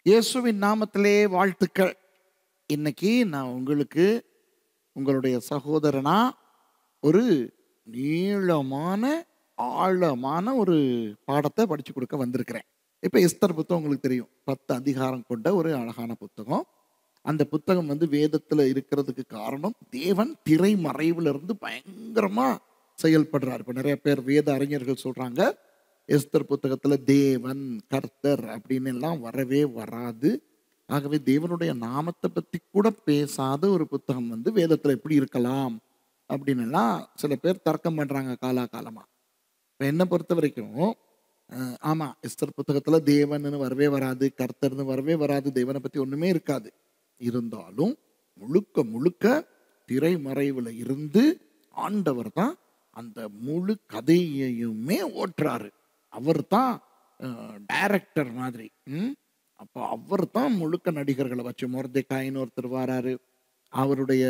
இயேசுவின் நாமத்திலே வாழ்த்துக்கள். இன்னைக்கு நான் உங்களுக்கு உங்களுடைய சகோதரனா ஒரு நீளமான ஆழமான ஒரு பாடத்தை படிச்சு கொடுக்க வந்திருக்கிறேன். இப்ப எஸ்தர் புத்தகம் உங்களுக்கு தெரியும். 10 அதிகாரம் கொண்ட ஒரு அழகான புத்தகம். அந்த புத்தகம் வேதத்துல இருக்கிறதுக்கு காரணம் தேவன் திரைமறைவுல இருந்து பயங்கரமா செயல்படுறார். இப்ப நிறைய பேர் வேத அறிஞர்கள் சொல்றாங்க எஸ்தர் புத்தகத்துல தேவன் கர்த்தர் அப்படின்னு எல்லாம் வரவே வராது. ஆகவே தேவனுடைய நாமத்தை பத்தி கூட பேசாத ஒரு புத்தகம் வேதத்துல எப்படி இருக்கலாம் அப்படின்னு எல்லாம் சில பேர் தர்க்கம் பண்றாங்க காலாகாலமா. இப்ப என்னை பொறுத்த வரைக்கும் ஆமா, எஸ்தர் புத்தகத்துல தேவன்னு வரவே வராது, கர்த்தர்னு வரவே வராது, தேவனை பத்தி ஒண்ணுமே இருக்காது. இருந்தாலும் முழுக்க முழுக்க திரைமறைவுல இருந்து ஆண்டவர் தான் அந்த முழு கதையையுமே ஓட்டுறாரு. அவர் தான் டைரக்டர் மாதிரி. அப்போ அவர் தான் முழுக்க நடிகர்களை வச்சு மொர்தெக்காயின்னு ஒருத்தர் வராரு. அவருடைய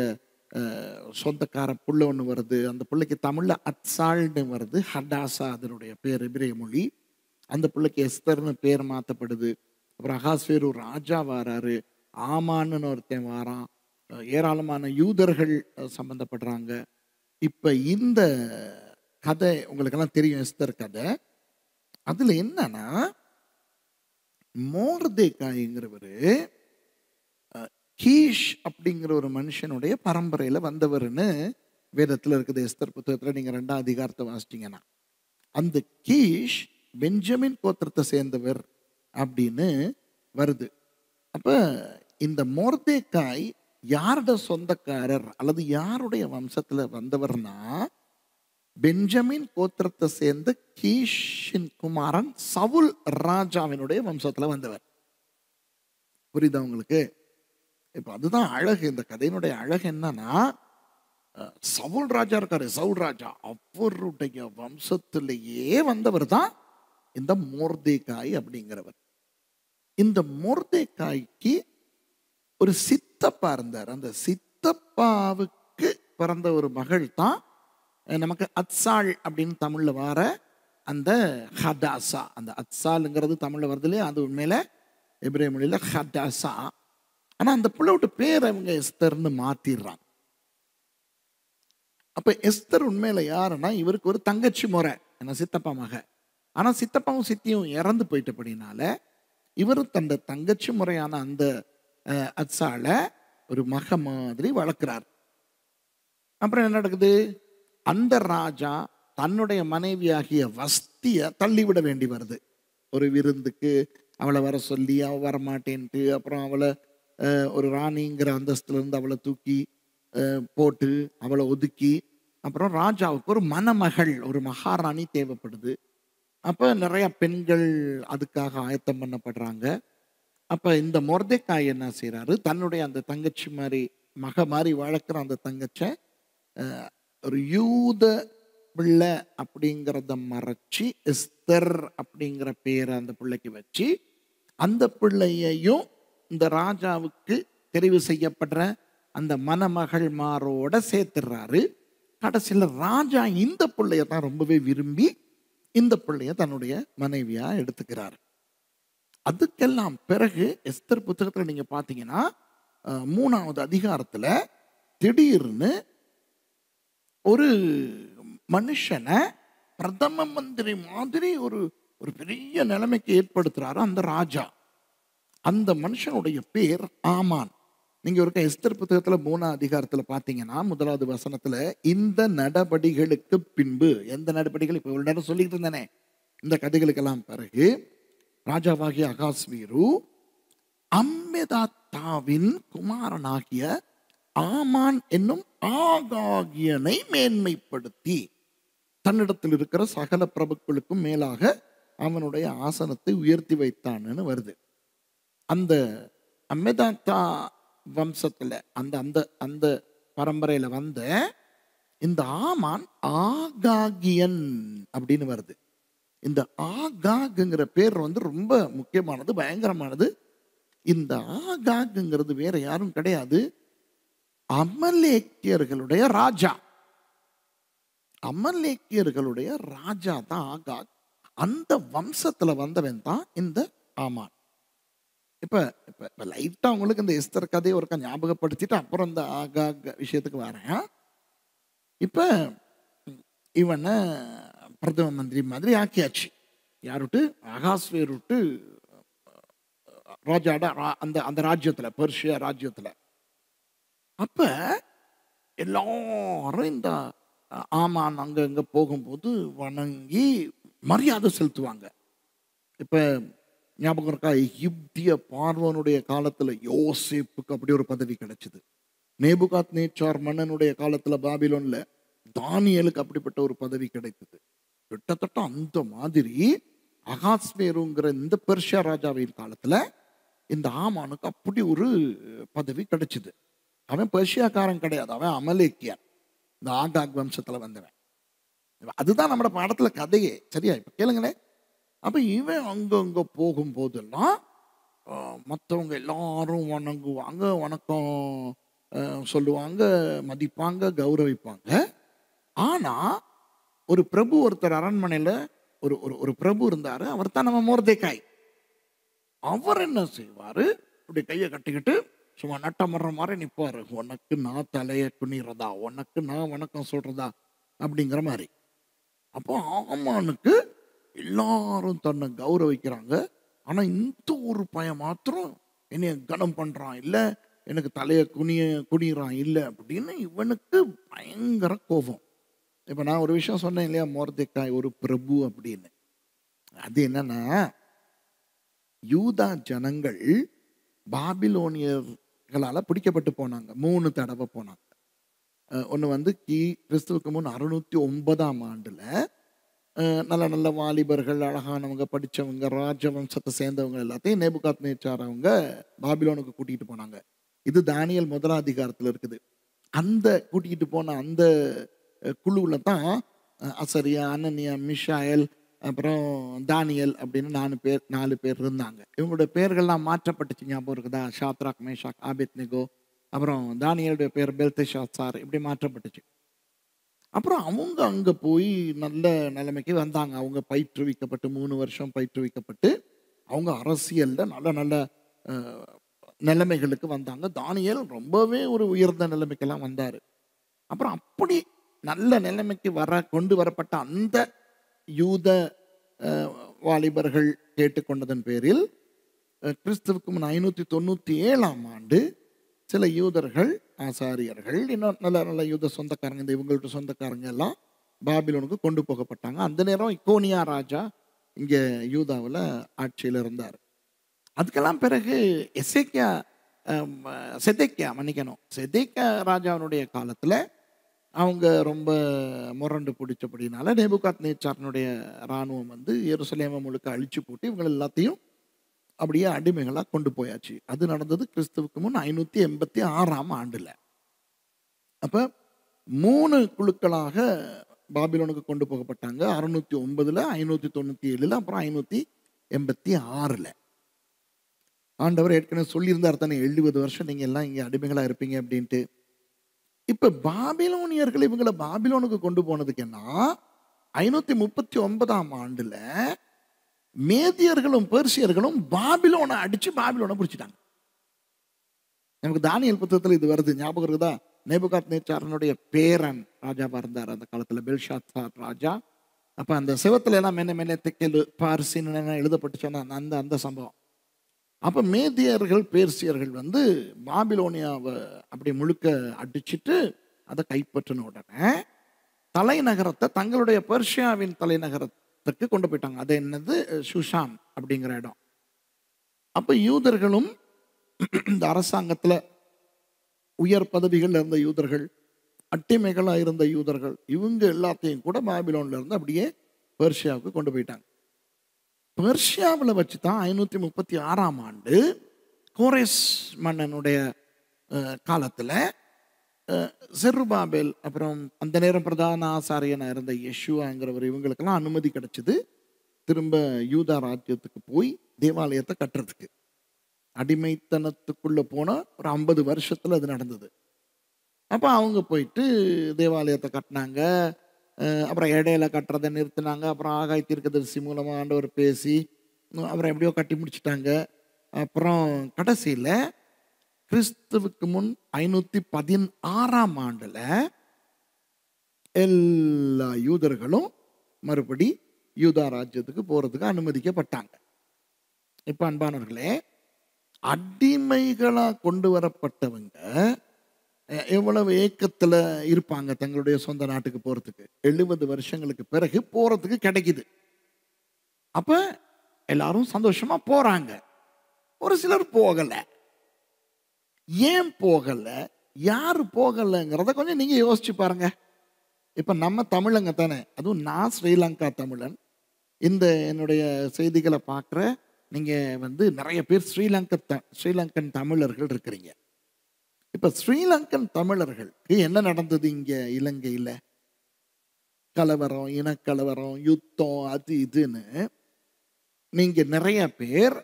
சொந்தக்கார புள்ள ஒன்று வருது. அந்த பிள்ளைக்கு தமிழ்ல அத்சால்னு வருது. ஹடாசா அதனுடைய பேர், எபிரேய மொழி. அந்த பிள்ளைக்கு எஸ்தர்னு பேர் மாற்றப்படுது. அப்புறம் அகாஸ்வேரு ராஜா வராரு. ஆமான்னு ஒருத்தன் வாரான். ஏராளமான யூதர்கள் சம்பந்தப்படுறாங்க. இப்ப இந்த கதை உங்களுக்கெல்லாம் தெரியும், எஸ்தர் கதை. அதுல என்னன்னா, மோர்தெக்காய்ங்கிறவரு கீஷ் அப்படிங்கிற ஒரு மனுஷனுடைய பரம்பரையில வந்தவர்னு வேதத்துல இருக்குது. எஸ்தர் புத்தகத்துல நீங்க 2ஆம் அதிகாரத்தை வாசிச்சீங்கன்னா, அந்த கீஷ் பெஞ்சமின் கோத்திரத்தை சேர்ந்தவர் அப்படின்னு வருது. அப்ப இந்த மோர்தெக்காய் யாரோட சொந்தக்காரர் அல்லது யாருடைய வம்சத்துல வந்தவர்னா, பெஞ்சமின் கோத்திரத்தை சேர்ந்த கீஷின் குமாரன் சவுல் ராஜாவினுடைய வம்சத்துல வந்தவர். புரியுதா உங்களுக்கு? இப்ப அதுதான் அழகு. இந்த கதையினுடைய அழகு என்னன்னா, சவுல் ராஜா இருக்காரு, சவுல் ராஜா அவருடைய வம்சத்திலேயே வந்தவர் தான் இந்த மோர்தெக்காய் அப்படிங்கிறவர். இந்த மோர்தெக்காய்க்கு ஒரு சித்தப்பா இருந்தார். அந்த சித்தப்பாவுக்கு பிறந்த ஒரு மகள் தான் நமக்கு அத்சால் அப்படின்னு தமிழ்ல வர அந்த ஹடாசா. அந்த அத்சாலுங்கிறது தமிழ்ல வருது இல்லையா, அது உண்மையில எபிரேய மொழியில ஹடாசா. ஆனா அந்த பிள்ளையோட பேர் அவங்க எஸ்தர்னு மாத்திடுறாங்க. அப்ப எஸ்தர் உண்மையில யாருன்னா, இவருக்கு ஒரு தங்கச்சி முறை, என்ன சித்தப்பா மக. ஆனா சித்தப்பாவும் சித்தியும் இறந்து போயிட்டபடினால இவரும் தந்த தங்கச்சி முறையான அந்த அத்சால ஒரு மக மாதிரி வளர்க்கிறார். அப்புறம் என்ன நடக்குது, அந்த ராஜா தன்னுடைய மனைவியாகிய வஸ்திய தள்ளிவிட வேண்டி வருது. ஒரு விருந்துக்கு அவளை வர சொல்லி அவ வரமாட்டேன்ட்டு, அப்புறம் அவளை ஒரு ராணிங்கிற அந்தஸ்துல இருந்து அவளை தூக்கி போட்டு அவளை ஒதுக்கி, அப்புறம் ராஜாவுக்கு ஒரு மணமகள், ஒரு மகாராணி தேவைப்படுது. அப்ப நிறைய பெண்கள் அதுக்காக ஆயத்தம் பண்ணப்படுறாங்க. அப்ப இந்த மொர்தெக்காய் என்ன செய்யறாரு, தன்னுடைய அந்த தங்கச்சி மாதிரி மக மாதிரி வளர்க்குற அந்த தங்கச்சை ஒரு யூத பிள்ளை அப்படிங்கிறத மறைச்சி எஸ்தர் அப்படிங்கிற பேரை அந்த பிள்ளைக்கு வச்சு, அந்த பிள்ளையையும் இந்த ராஜாவுக்கு தெரிவு செய்யப்படுற அந்த மணமகள்மாரோட சேர்த்துடுறாரு. கடைசியில் ராஜா இந்த பிள்ளைய தான் ரொம்பவே விரும்பி இந்த பிள்ளைய தன்னுடைய மனைவியா எடுத்துக்கிறார். அதுக்கெல்லாம் பிறகு எஸ்தர் புத்தகத்துல நீங்க பாத்தீங்கன்னா 3ஆவது அதிகாரத்துல திடீர்னு ஒரு மனுஷனை பிரதம மந்திரி மாதிரி ஒரு ஒரு பெரிய நிலைமைக்கு ஏற்படுத்துறாரு அந்த ராஜா. அந்த மனுஷனுடைய பேர் ஆமான். நீங்க ஒரு எஸ்தர் புத்தகத்துல 3ஆம் அதிகாரத்துல பாத்தீங்கன்னா 1வது வசனத்துல, இந்த நடபடிகளுக்கு பின்பு, எந்த நடபடிகள் இப்ப ஒரு நேரம் சொல்லிட்டு இருந்தேனே, இந்த கதைகளுக்கெல்லாம் பிறகு ராஜாவாகிய அகாஸ்வேரு அம்மெதாத்தாவின் குமாரனாகிய ஆமான் என்னும் ஆகாகியனை மேன்மைப்படுத்தி தன்னிடத்தில் இருக்கிற சகல பிரபுக்களுக்கும் மேலாக அவனுடைய ஆசனத்தை உயர்த்தி வைத்தான்னு வருது. அந்த அம்மெதாத்தா வம்சத்துல அந்த அந்த அந்த பரம்பரையில வந்த இந்த ஆமான் ஆகாகியன் அப்படின்னு வருது. இந்த ஆகாகுங்கிற பேர் ரொம்ப முக்கியமானது, பயங்கரமானது. இந்த ஆகாகுங்கிறது வேற யாரும் கிடையாது, அமலேக்கியர்களுடைய ராஜா. அமலேக்கியர்களுடைய ராஜா தான் ஆகாக். அந்த வம்சத்துல வந்தவன் தான் இந்த ஆமான். இப்ப இப்ப இப்ப லைட்டா உங்களுக்கு இந்த எஸ்தர் கதையை ஒருக்கா ஞாபகப்படுத்திட்டு அப்புறம் இந்த ஆகாக் விஷயத்துக்கு வரேன். இப்ப இவனை பிரதம மந்திரி மாதிரி ஆக்கியாச்சு. யாருட்டு? அகாஸ்வேருட்டு ராஜாட அந்த அந்த ராஜ்யத்துல, பெர்ஷியா ராஜ்யத்துல. அப்ப எல்லாரும் இந்த ஆமான் அங்க இங்க போகும்போது வணங்கி மரியாதை செலுத்துவாங்க. இப்ப ஞாபகம் இருக்கா? எகிப்திய பார்வோனுடைய காலத்துல யோசேப்புக்கு அப்படி ஒரு பதவி கிடைச்சது. நேபுகாத் நேச்சார் மன்னனுடைய காலத்துல பாபிலோன்ல தானியேலுக்கு அப்படிப்பட்ட ஒரு பதவி கிடைத்தது. கிட்டத்தட்ட அந்த மாதிரி அகாஸ்வேருங்கிற இந்த பெர்ஷியா ராஜாவின் காலத்துல இந்த ஆமானுக்கு அப்படி ஒரு பதவி கிடைச்சது. அவன் பெர்ஷியாக்காரன் கிடையாது, அவன் அமலேக்கியன், இந்த ஆகாக் வம்சத்துல வந்தவன். அதுதான் நம்மளோட பாடத்துல கதையே. சரியா? இப்ப கேளுங்களேன். அப்ப இவன் அங்கங்க போகும்போதெல்லாம் மற்றவங்க எல்லாரும் வணங்குவாங்க, வணக்கம் சொல்லுவாங்க, மதிப்பாங்க, கௌரவிப்பாங்க. ஆனா ஒரு பிரபு ஒருத்தர் அரண்மனையில ஒரு ஒரு ஒரு பிரபு இருந்தாரு. அவர் தான் நம்ம மொர்தெகாய். அவர் என்ன செய்வாரு? இப்படி கையை கட்டிக்கிட்டு சும்மா நட்டமர்ற மாதிரி நிற்பாரு. உனக்கு நான் தலையை குனிறதா, உனக்கு நான் வணக்கம் சொல்றதா அப்படிங்கிற மாதிரி. அப்போ ஆமானுக்கு எல்லாரும் தன்னை கௌரவிக்கிறாங்க. ஆனா இந்த ஒரு பையன் மாத்திரம் என்னைய கனம் பண்றான் இல்ல, எனக்கு தலையை குனிறான் இல்ல அப்படின்னு இவனுக்கு பயங்கர கோபம். இப்ப நான் ஒரு விஷயம் சொன்னேன் இல்லையா, மொர்தெகாய் ஒரு பிரபு அப்படின்னு. அது என்னன்னா, யூதா ஜனங்கள் பாபிலோனியர்களால பிடிக்கப்பட்டு போனாங்க. 3 தடவை போனாங்க. ஒன்று வந்து கிறிஸ்துவுக்கு முன் 609ஆம் ஆண்டுல நல்ல நல்ல வாலிபர்கள், அழகானவங்க, படித்தவங்க, ராஜவம்சத்தை சேர்ந்தவங்க எல்லாத்தையும் நேபுகாத் நேச்சார் அவங்க பாபிலோனுக்கு கூட்டிகிட்டு போனாங்க. இது தானியேல் 1ஆம் அதிகாரத்தில் இருக்குது. அந்த கூட்டிகிட்டு போன அந்த குழுவில் தான் அசரியா, அனனியா, மிஷாயல், அப்புறம் தானியல் அப்படின்னு 4 பேர் இருந்தாங்க. இவங்களுடைய பேர்கள்லாம் மாற்றப்பட்டுச்சு. ஞாபகம் இருக்குதா? ஷாத்ராக், மேஷாக், ஆபேத்நேகோ, அப்புறம் தானியலுடைய பேர் பெல்தெஷாத்சார், இப்படி மாற்றப்பட்டுச்சு. அப்புறம் அவங்க அங்க போய் நல்ல நிலைமைக்கு வந்தாங்க. அவங்க பயிற்றுவிக்கப்பட்டு 3 வருஷம் பயிற்றுவிக்கப்பட்டு அவங்க அரசியல்ல நல்ல நல்ல நிலைமைகளுக்கு வந்தாங்க. தானியேல் ரொம்பவே ஒரு உயர்ந்த நிலைமைக்கெல்லாம் வந்தாரு. அப்புறம் அப்படி நல்ல நிலைமைக்கு கொண்டு வரப்பட்ட அந்த யூத வாலிபர்கள் கேட்டுக்கொண்டதன் பேரில் கிறிஸ்துவுக்கு முன் 597ஆம் ஆண்டு சில யூதர்கள், ஆசாரியர்கள், இன்னும் நல்ல நல்ல யூத சொந்தக்காரங்க, இந்த இவங்கள்ட்ட சொந்தக்காரங்க எல்லாம் பாபிலோனுக்கு கொண்டு போகப்பட்டாங்க. அந்த நேரம் இக்கோனியா ராஜா இங்கே யூதாவில் ஆட்சியில் இருந்தார். அதுக்கெல்லாம் பிறகு செதேக்கியா ராஜாவினுடைய காலத்தில் அவங்க ரொம்ப முரண்டு பிடிச்சபடினால நேபுகாத் நேச்சாரனுடைய இராணுவம் வந்து எருசலேமை முழுக்க அழிச்சு போட்டு இவங்க எல்லாத்தையும் அப்படியே அடிமைகளாக கொண்டு போயாச்சு. அது நடந்தது கிறிஸ்துவுக்கு முன் 586ஆம் ஆண்டுல. அப்ப 3 குழுக்களாக பாபிலோனுக்கு கொண்டு போகப்பட்டாங்க. 609, 597, அப்புறம் 586. ஆண்டவர் ஏற்கனவே சொல்லியிருந்தார் தானே, 70 வருஷம் நீங்க எல்லாம் இங்க அடிமைகளா இருப்பீங்க அப்படின்ட்டு. இப்ப பாபிலோனியர்கள் இவங்களை பாபிலோனுக்கு கொண்டு போனதுக்கு என்ன, 539ஆம் ஆண்டுல மேதியர்களும் பெர்சியர்களும் பாபிலோனை அடிச்சு பாபிலோனை பிடிச்சிட்டாங்க. நமக்கு தானியேல் புத்தகத்தில் இது வருது, ஞாபகம் இருக்குதா? நேபுகாத் நேச்சாரனுடைய பேரன் ராஜாவா இருந்தார் அந்த காலத்துல, பெல்ஷாத்சார் ராஜா. அப்ப அந்த சிவத்துல எல்லாம் மென்ன தெக்கல் பார்சின்னு எழுதப்பட்டுச்சோன்னா அந்த அந்த சம்பவம். அப்ப மேதியர்கள் பேர்சியர்கள் வந்து பாபிலோனியாவை அப்படி முழுக்க அடிச்சுட்டு அதை கைப்பற்றின உடனே தலைநகரத்தை தங்களுடைய பெர்ஷியாவின் தலைநகரத்துக்கு கொண்டு போயிட்டாங்க. அது என்னது? சுஷான் அப்படிங்கிற இடம். அப்ப யூதர்களும் இந்த அரசாங்கத்துல உயர் பதவிகள் இருந்த யூதர்கள், அட்டிமைகளா இருந்த யூதர்கள், இவங்க எல்லாத்தையும் கூட பாபிலோன்ல இருந்து அப்படியே பெர்ஷியாவுக்கு கொண்டு போயிட்டாங்க. பெர்ஷியாவில் வச்சு தான் 536ஆம் ஆண்டு கோரேஸ் மன்னனுடைய காலத்தில் செருபாபேல், அப்புறம் அந்த நேரம் பிரதான ஆசாரியனாக இருந்த யெஷுவாங்கிறவர், இவங்களுக்கெல்லாம் அனுமதி கிடைச்சது திரும்ப யூதா ராஜ்யத்துக்கு போய் தேவாலயத்தை கட்டுறதுக்கு. அடிமைத்தனத்துக்குள்ள போன ஒரு 50 வருஷத்துல அது நடந்தது. அப்போ அவங்க போயிட்டு தேவாலயத்தை கட்டினாங்க. அப்புறம் இடையில கட்டுறதை நிறுத்தினாங்க. அப்புறம் ஆகாய் தீர்க்கதரிசி மூலமாக ஆண்டவர் பேசி அப்புறம் எப்படியோ கட்டி முடிச்சுட்டாங்க. அப்புறம் கடைசியில் கிறிஸ்துவுக்கு முன் 516ஆம் ஆண்டுல எல்லா யூதர்களும் மறுபடி யூதா ராஜ்யத்துக்கு போறதுக்கு அனுமதிக்கப்பட்டாங்க. இப்ப அன்பானவர்களே, அடிமைகளா கொண்டு வரப்பட்டவங்க எவ்வளவு ஏக்கத்துல இருப்பாங்க தங்களுடைய சொந்த நாட்டுக்கு போறதுக்கு. 70 வருஷங்களுக்கு பிறகு போறதுக்கு கிடைக்குது. அப்ப எல்லாரும் சந்தோஷமா போறாங்க. ஒரு சிலர் போகல. ஏன் போகல, யாரு போகலங்கிறத கொஞ்சம் நீங்க யோசிச்சு பாருங்க. இப்ப நம்ம தமிழங்க தானே, அதுவும் நான் ஸ்ரீலங்கா தமிழன். இந்த என்னுடைய செய்திகளை பார்க்குற நீங்க நிறைய பேர் ஸ்ரீலங்கன் தமிழர்கள் இருக்கிறீங்க. இப்ப ஸ்ரீலங்கன் தமிழர்களுக்கு என்ன நடந்தது இங்க இலங்கையில? கலவரம், இனக்கலவரம், யுத்தம், அது இதுன்னு நீங்க நிறைய பேர்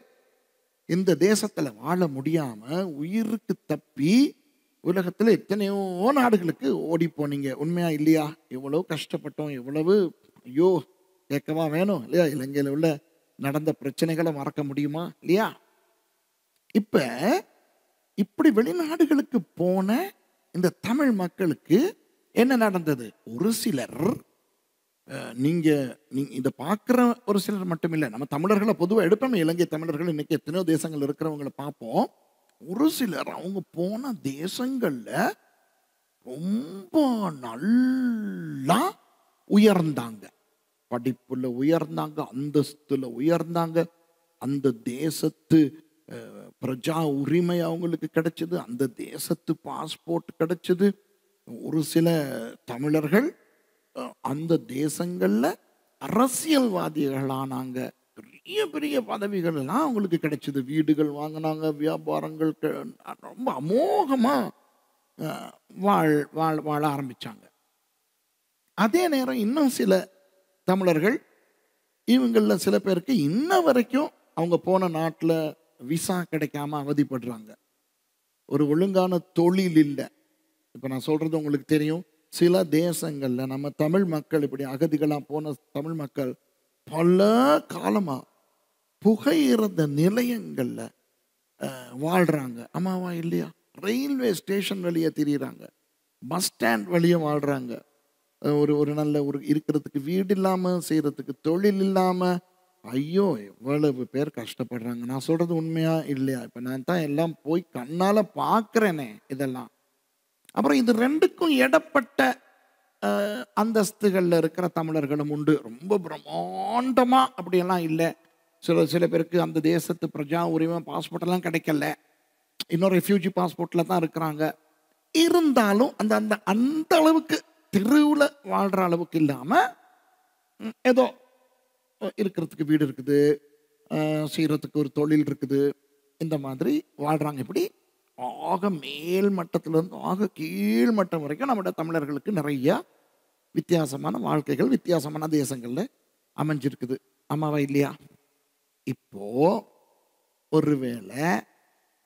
இந்த தேசத்துல வாழ முடியாம உயிருக்கு தப்பி உலகத்துல எத்தனையோ நாடுகளுக்கு ஓடி போனீங்க. உண்மையா இல்லையா? எவ்வளவு கஷ்டப்பட்டோம், எவ்வளவு ஐயோ கேட்கவா வேணும் இல்லையா? இலங்கையில உள்ள நடந்த பிரச்சனைகளை மறக்க முடியுமா இல்லையா? இப்ப இப்படி வெளிநாடுகளுக்கு போன இந்த தமிழ் மக்களுக்கு என்ன நடந்தது? ஒரு சிலர் நீங்க இதை பார்க்குற ஒரு சிலர் மட்டும் இல்லை, நம்ம தமிழர்களை பொதுவாக எடுப்போம். இலங்கை தமிழர்கள் இன்னைக்கு எத்தனையோ தேசங்கள் இருக்கிறவங்களை பார்ப்போம். ஒரு சிலர் அவங்க போன தேசங்கள்ல ரொம்ப நல்லா உயர்ந்தாங்க, படிப்புல உயர்ந்தாங்க, அந்தஸ்துல உயர்ந்தாங்க. அந்த தேசத்து பிரஜா உரிமை அவங்களுக்கு கிடைச்சது, அந்த தேசத்து பாஸ்போர்ட் கிடைச்சது. ஒரு சில தமிழர்கள் அந்த தேசங்கள்ல அரசியல்வாதிகளானாங்க. பெரிய பெரிய பதவிகள் எல்லாம் அவங்களுக்கு கிடைச்சது, வீடுகள் வாங்கினாங்க, வியாபாரங்கள் ரொம்ப அமோகமா வாழ ஆரம்பிச்சாங்க. அதே நேரம் இன்னும் சில தமிழர்கள், இவங்கள சில பேருக்கு இன்ன வரைக்கும் அவங்க போன நாட்டில் விசா கிடைக்காம அவதிப்படுறாங்க. ஒரு ஒழுங்கான தொழில் இல்லை. இப்போ நான் சொல்றது உங்களுக்கு தெரியும், சில தேசங்கள்ல நம்ம தமிழ் மக்கள் இப்படி அகதிகளாக போன தமிழ் மக்கள் பல காலமா புகையிரத நிலையங்கள்ல வாழ்றாங்க. ஆமாவா இல்லையா? ரயில்வே ஸ்டேஷன் வழியே திரியிறாங்க, பஸ் ஸ்டாண்ட் வழியே வாழ்றாங்க. ஒரு நல்ல இருக்கிறதுக்கு வீடு இல்லாம, செய்யறதுக்கு தொழில் இல்லாம, ஐயோ எவ்வளவு பேர் கஷ்டப்படுறாங்க. நான் சொல்றது உண்மையா இல்லையா? இப்ப நான் தான் எல்லாம் போய் கண்ணால பாக்குறேனே இதெல்லாம். அப்புறம் இது ரெண்டுக்கும் இடப்பட்ட அந்தஸ்துகள்ல இருக்கிற தமிழர்களும் உண்டு. ரொம்ப பிரம்மாண்டமா அப்படியெல்லாம் இல்லை. சில பேருக்கு அந்த தேசத்து பிரஜா உரிமை பாஸ்போர்ட் எல்லாம் கிடைக்கல, இன்னும் ரெஃப்யூஜி பாஸ்போர்ட்ல தான் இருக்கிறாங்க. இருந்தாலும் அந்த அந்த அந்த அளவுக்கு தெருவில் வாழ்ற அளவுக்கு இல்லாம ஏதோ இருக்கிறதுக்கு வீடு இருக்குது, செய்யறதுக்கு ஒரு தொழில் இருக்குது, இந்த மாதிரி வாழ்றாங்க. இப்படி ஆக மேல் மட்டத்திலிருந்து ஆக கீழ் மட்டம் வரைக்கும் நம்முடைய தமிழர்களுக்கு நிறைய வித்தியாசமான வாழ்க்கைகள் வித்தியாசமான தேசங்கள்ல அமைஞ்சிருக்குது. ஆமாவா இல்லையா? இப்போ ஒருவேளை